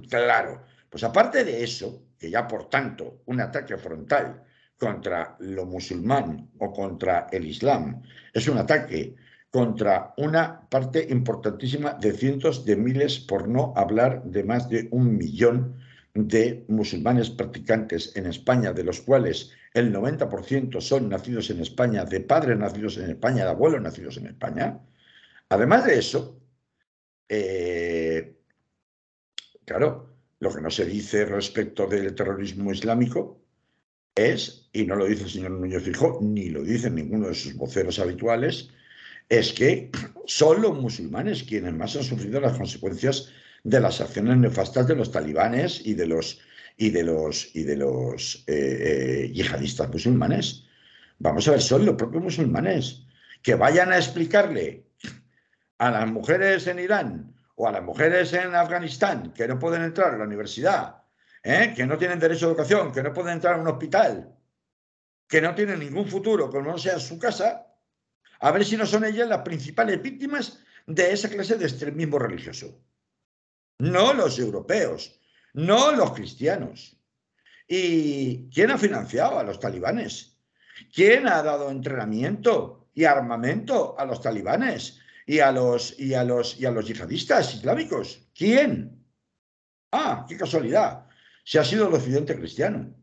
Claro, pues aparte de eso, que ya por tanto un ataque frontal contra lo musulmán o contra el Islam es un ataque contra una parte importantísima de cientos de miles, por no hablar de más de 1 millón de musulmanes practicantes en España, de los cuales el 90% son nacidos en España, de padres nacidos en España, de abuelos nacidos en España. Además de eso, claro, lo que no se dice respecto del terrorismo islámico es, y no lo dice el señor Núñez Feijóo, ni lo dice ninguno de sus voceros habituales, es que son los musulmanes quienes más han sufrido las consecuencias de las acciones nefastas de los talibanes y de los yihadistas musulmanes. Vamos a ver, son los propios musulmanes que vayan a explicarle a las mujeres en Irán o a las mujeres en Afganistán que no pueden entrar a la universidad, que no tienen derecho a educación, que no pueden entrar a un hospital, que no tienen ningún futuro, como no sea su casa, a ver si no son ellas las principales víctimas de esa clase de extremismo religioso. No los europeos, no los cristianos. ¿Y quién ha financiado a los talibanes? ¿Quién ha dado entrenamiento y armamento a los talibanes y a los yihadistas islámicos? ¿Quién? Ah, qué casualidad. Si ha sido el occidente cristiano.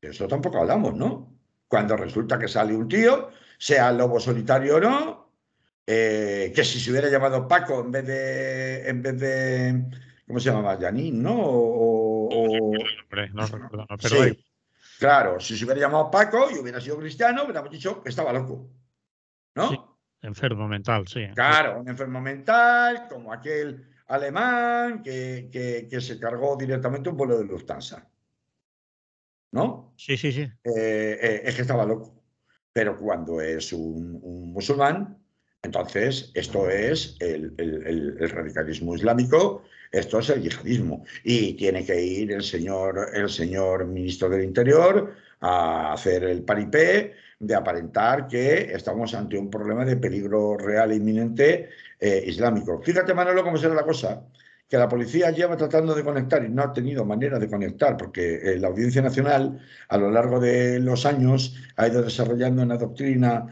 De eso tampoco hablamos, ¿no? Cuando resulta que sale un tío, sea lobo solitario o no, que si se hubiera llamado Paco en vez de ¿cómo se llamaba? Yanín, ¿no? No recuerdo, no, pero sí, claro, si se hubiera llamado Paco y hubiera sido cristiano, hubiéramos dicho que estaba loco, ¿no? Sí, enfermo mental, sí. Claro, un enfermo mental, como aquel alemán que se cargó directamente un vuelo de Lufthansa, ¿no? Sí, sí, sí. Es que estaba loco. Pero cuando es un musulmán, entonces esto es el radicalismo islámico, esto es el yihadismo. Y tiene que ir el señor ministro del Interior a hacer el paripé de aparentar que estamos ante un problema de peligro real e inminente islámico. Fíjate, Manolo, cómo será la cosa, que la policía lleva tratando de conectar y no ha tenido manera de conectar, porque la Audiencia Nacional a lo largo de los años ha ido desarrollando una doctrina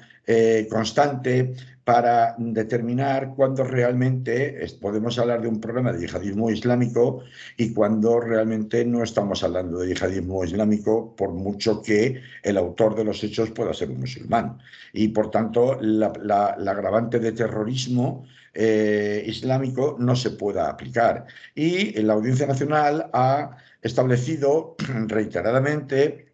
constante para determinar cuándo realmente podemos hablar de un problema de yihadismo islámico y cuándo realmente no estamos hablando de yihadismo islámico, por mucho que el autor de los hechos pueda ser un musulmán. Y por tanto, la agravante de terrorismo islámico no se pueda aplicar. Y la Audiencia Nacional ha establecido reiteradamente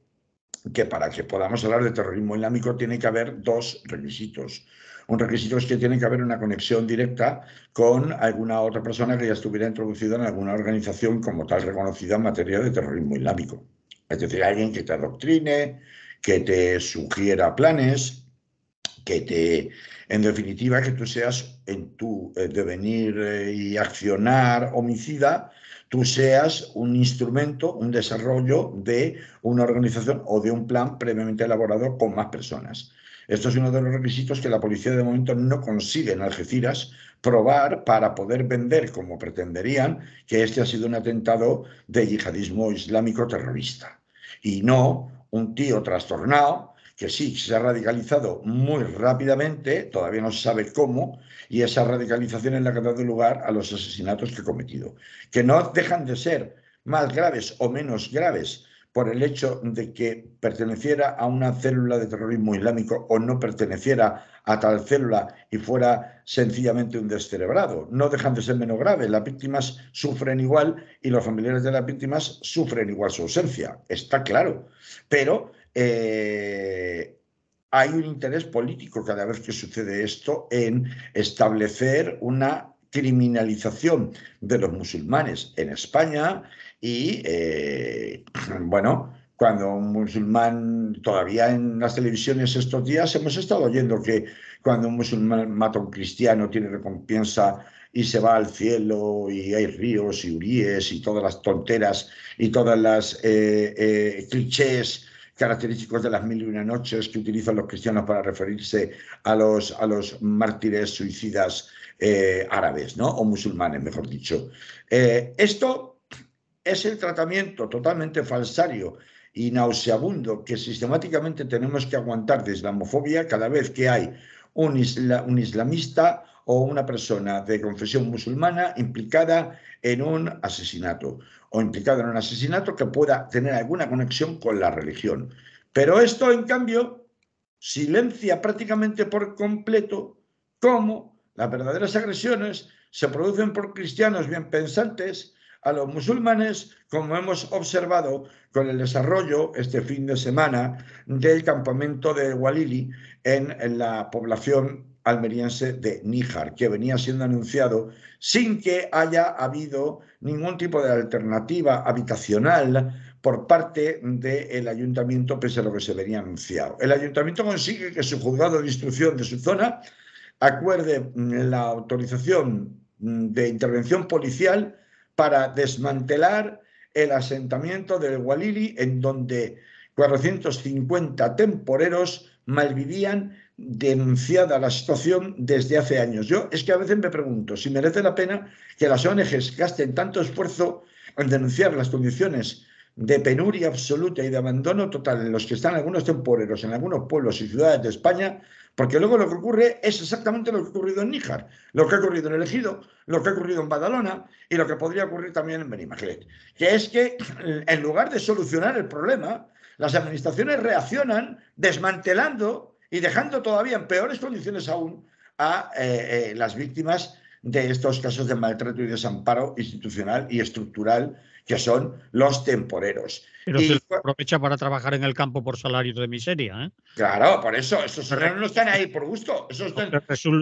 que para que podamos hablar de terrorismo islámico tiene que haber 2 requisitos. Un requisito es que tiene que haber una conexión directa con alguna otra persona que ya estuviera introducida en alguna organización como tal reconocida en materia de terrorismo islámico. Es decir, alguien que te adoctrine, que te sugiera planes, en definitiva, que tú seas en tu devenir y accionar homicida, tú seas un instrumento, un desarrollo de una organización o de un plan previamente elaborado con más personas. Esto es uno de los requisitos que la policía de momento no consigue en Algeciras probar para poder vender, como pretenderían, que este ha sido un atentado de yihadismo islámico terrorista. Y no un tío trastornado que sí se ha radicalizado muy rápidamente, todavía no se sabe cómo, y esa radicalización es la que ha dado lugar a los asesinatos que ha cometido, que no dejan de ser más graves o menos graves por el hecho de que perteneciera a una célula de terrorismo islámico o no perteneciera a tal célula y fuera sencillamente un descerebrado. No dejan de ser menos graves, las víctimas sufren igual y los familiares de las víctimas sufren igual su ausencia, está claro, pero hay un interés político cada vez que sucede esto en establecer una criminalización de los musulmanes en España y, Bueno, cuando un musulmán, todavía en las televisiones estos días hemos estado oyendo que cuando un musulmán mata a un cristiano tiene recompensa y se va al cielo y hay ríos y huríes y todas las tonteras y todas las clichés característicos de las mil y una noches que utilizan los cristianos para referirse a los mártires suicidas árabes, ¿no? O musulmanes, mejor dicho. Esto es el tratamiento totalmente falsario y nauseabundo que sistemáticamente tenemos que aguantar de islamofobia cada vez que hay un islamista o una persona de confesión musulmana implicada en un asesinato o implicada en un asesinato que pueda tener alguna conexión con la religión. Pero esto, en cambio, silencia prácticamente por completo cómo las verdaderas agresiones se producen por cristianos bien pensantes a los musulmanes, como hemos observado con el desarrollo este fin de semana del campamento de Walili en la población almeriense de Níjar, que venía siendo anunciado sin que haya habido ningún tipo de alternativa habitacional por parte del ayuntamiento, pese a lo que se venía anunciado. El ayuntamiento consigue que su juzgado de instrucción de su zona acuerde la autorización de intervención policial para desmantelar el asentamiento del Walili, en donde 450 temporeros malvivían, denunciada la situación desde hace años. Yo es que a veces me pregunto si merece la pena que las ONGs gasten tanto esfuerzo en denunciar las condiciones de penuria absoluta y de abandono total en los que están algunos temporeros en algunos pueblos y ciudades de España, porque luego lo que ocurre es exactamente lo que ha ocurrido en Níjar, lo que ha ocurrido en El Ejido, lo que ha ocurrido en Badalona y lo que podría ocurrir también en Benimaclet, que es que en lugar de solucionar el problema, las administraciones reaccionan desmantelando y dejando todavía en peores condiciones aún a las víctimas de estos casos de maltrato y desamparo institucional y estructural que son los temporeros. Pero se aprovecha para trabajar en el campo por salarios de miseria, ¿eh? Claro, por eso, esos señores no están ahí por gusto.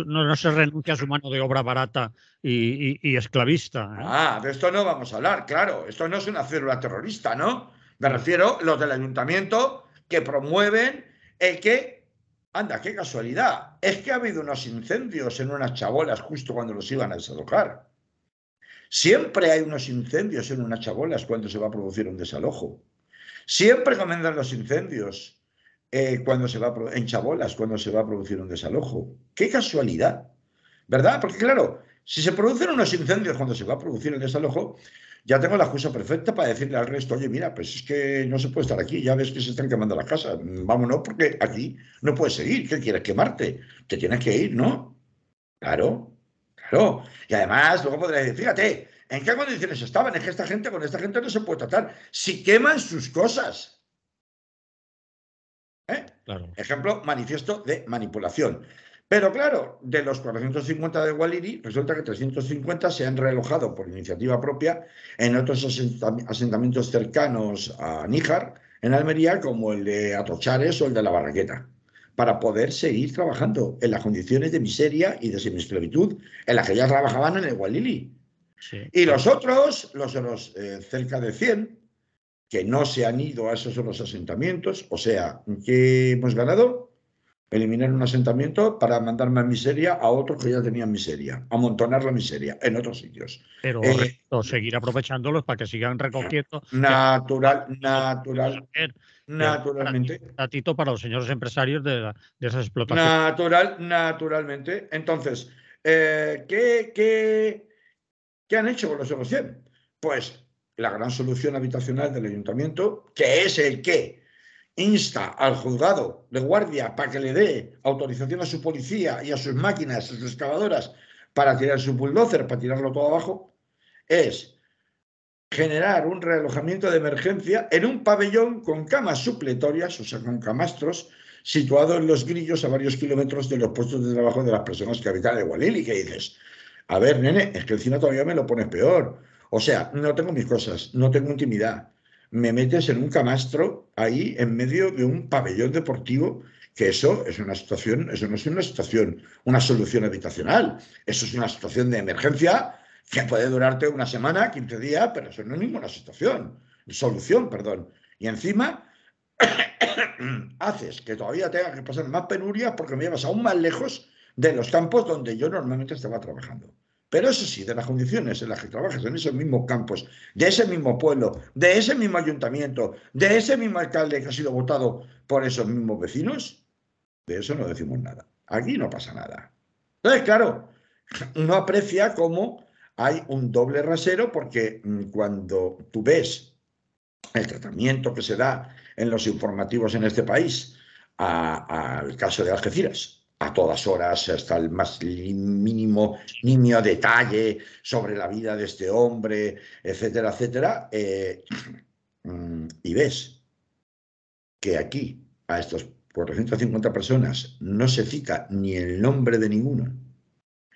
No se renuncia a su mano de obra barata y esclavista, ¿eh? De esto no vamos a hablar, claro. Esto no es una célula terrorista, ¿no? Me refiero a los del ayuntamiento que promueven el que, anda, qué casualidad, es que ha habido unos incendios en unas chabolas justo cuando los iban a desalojar. Siempre hay unos incendios en unas chabolas cuando se va a producir un desalojo. Siempre comienzan los incendios en chabolas cuando se va a producir un desalojo. ¡Qué casualidad! ¿Verdad? Porque claro, si se producen unos incendios cuando se va a producir el desalojo, ya tengo la excusa perfecta para decirle al resto, oye, mira, pues es que no se puede estar aquí, ya ves que se están quemando las casas, vámonos porque aquí no puedes seguir, ¿qué quieres? ¿Quemarte? Te tienes que ir, ¿no? Claro, claro. Y además, luego podrás decir, fíjate, ¿en qué condiciones estaban? Es que con esta gente no se puede tratar. Si queman sus cosas. Claro. Ejemplo, manifiesto de manipulación. Pero claro, de los 450 de Walili, resulta que 350 se han relojado por iniciativa propia en otros asentamientos cercanos a Níjar, en Almería, como el de Atochares o el de la Barraqueta, para poder seguir trabajando en las condiciones de miseria y de semiesclavitud en las que ya trabajaban en el Walili. Sí. Y los otros, los cerca de 100, que no se han ido a esos otros asentamientos, o sea, ¿qué hemos ganado? Eliminar un asentamiento para mandar más miseria a otros que ya tenían miseria, amontonar la miseria en otros sitios. Pero seguir aprovechándolos para que sigan recogiendo. Naturalmente. Ratito para los señores empresarios de esas explotaciones. Naturalmente. Entonces, ¿qué han hecho con los otros 100? Pues la gran solución habitacional del ayuntamiento, que es el que insta al juzgado de guardia para que le dé autorización a su policía y a sus máquinas, a sus excavadoras, para tirar su bulldozer, para tirarlo todo abajo, es generar un realojamiento de emergencia en un pabellón con camas supletorias, o sea, con camastros, situado en Los Grillos, a varios kilómetros de los puestos de trabajo de las personas que habitan el Walili. Que dices, a ver, nene, es que encima todavía me lo pones peor. O sea, no tengo mis cosas, no tengo intimidad. Me metes en un camastro ahí en medio de un pabellón deportivo, que eso es una situación, eso no es una situación, una solución habitacional. Eso es una situación de emergencia que puede durarte una semana, 15 días, pero eso no es ninguna solución, perdón. Y encima haces que todavía tenga que pasar más penurias porque me llevas aún más lejos de los campos donde yo normalmente estaba trabajando. Pero eso sí, de las condiciones en las que trabajas en esos mismos campos, de ese mismo pueblo, de ese mismo ayuntamiento, de ese mismo alcalde que ha sido votado por esos mismos vecinos, de eso no decimos nada. Aquí no pasa nada. Entonces, claro, uno aprecia cómo hay un doble rasero porque cuando tú ves el tratamiento que se da en los informativos en este país al caso de Algeciras, a todas horas, hasta el más mínimo nimio detalle sobre la vida de este hombre, etcétera, etcétera, y ves que aquí a estos 450 personas no se cita ni el nombre de ninguno,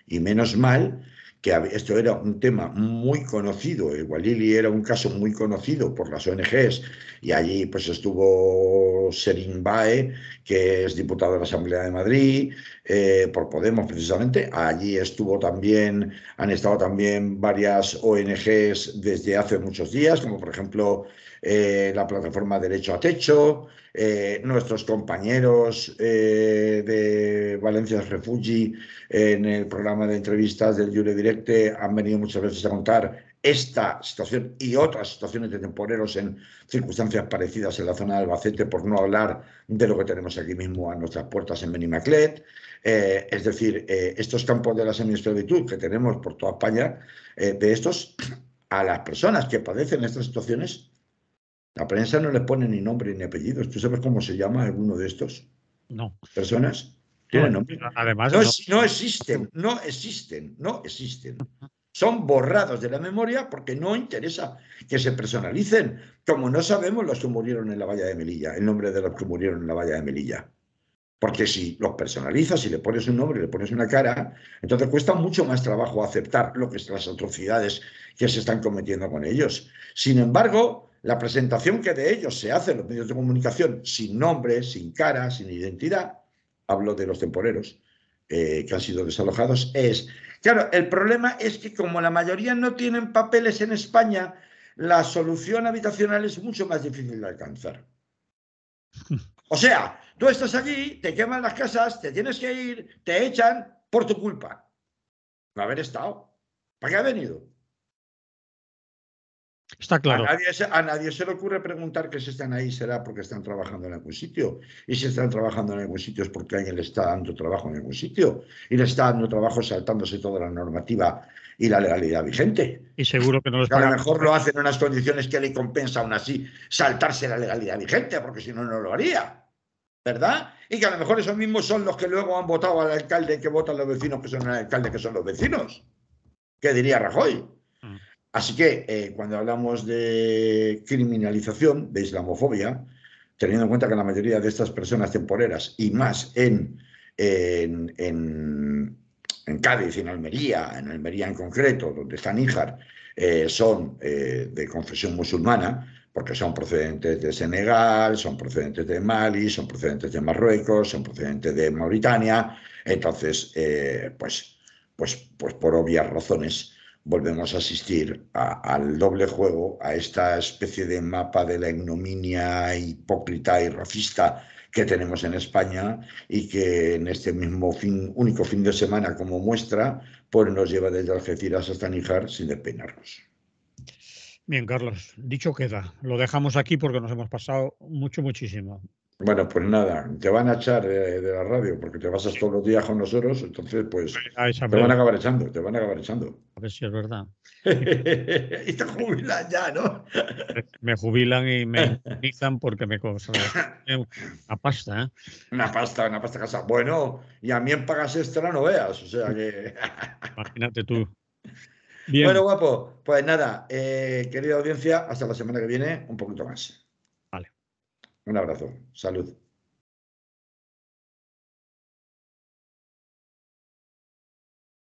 y menos mal que esto era un tema muy conocido, el Walili era un caso muy conocido por las ONGs, y allí pues estuvo Serin Bae, que es diputado de la Asamblea de Madrid, por Podemos precisamente, allí han estado también varias ONGs desde hace muchos días, como por ejemplo la plataforma Derecho a Techo, nuestros compañeros de Valencia Refugi en el programa de entrevistas del Jure Directe han venido muchas veces a contar esta situación y otras situaciones de temporeros en circunstancias parecidas en la zona de Albacete, por no hablar de lo que tenemos aquí mismo a nuestras puertas en Benimaclet. Es decir, estos campos de la semiesclavitud que tenemos por toda España, de estos, a las personas que padecen estas situaciones, la prensa no les pone ni nombre ni apellidos. ¿Tú sabes cómo se llama alguno de estos? No. ¿Personas? No, ¿Tienen nombre? además, No existen. Son borrados de la memoria porque no interesa que se personalicen, como no sabemos los que murieron en la valla de Melilla, el nombre de los que murieron en la valla de Melilla. Porque si los personalizas y le pones un nombre, le pones una cara, entonces cuesta mucho más trabajo aceptar lo que son las atrocidades que se están cometiendo con ellos. Sin embargo, la presentación que de ellos se hace en los medios de comunicación sin nombre, sin cara, sin identidad, hablo de los temporeros que han sido desalojados, es... Claro, el problema es que como la mayoría no tienen papeles en España, la solución habitacional es mucho más difícil de alcanzar. O sea, tú estás allí, te queman las casas, te tienes que ir, te echan por tu culpa. No haber estado. ¿Para qué ha venido? Está claro. A nadie se le ocurre preguntar que si están ahí será porque están trabajando en algún sitio. Y si están trabajando en algún sitio es porque alguien le está dando trabajo en algún sitio. Y le está dando trabajo saltándose toda la normativa y la legalidad vigente. Y seguro que no les pagan. A lo mejor lo hacen en unas condiciones que le compensa aún así saltarse la legalidad vigente, porque si no, no lo haría. ¿Verdad? Y que a lo mejor esos mismos son los que luego han votado al alcalde que votan los vecinos que son el alcalde que son los vecinos. ¿Qué diría Rajoy? Así que cuando hablamos de criminalización, de islamofobia, teniendo en cuenta que la mayoría de estas personas temporeras, y más en Cádiz y en Almería en concreto, donde está Níjar, son de confesión musulmana, porque son procedentes de Senegal, son procedentes de Mali, son procedentes de Marruecos, son procedentes de Mauritania. Entonces, pues por obvias razones, volvemos a asistir al doble juego, a esta especie de mapa de la ignominia hipócrita y racista que tenemos en España y que en este mismo único fin de semana como muestra, pues nos lleva desde Algeciras hasta Níjar sin despeinarnos. Bien, Carlos, dicho queda. Lo dejamos aquí porque nos hemos pasado muchísimo. Bueno, pues nada, te van a echar de la radio porque te pasas todos los días con nosotros, entonces pues te van a acabar echando. A ver si es verdad. Y te jubilan ya, ¿no? Me jubilan y me indemnizan porque me cobran una pasta, ¿eh? Una pasta casa. Bueno, y a mí en pagas extra no veas, o sea que... Imagínate tú. Bien. Bueno, guapo, pues nada, querida audiencia, hasta la semana que viene, un poquito más. Vale. Un abrazo, salud.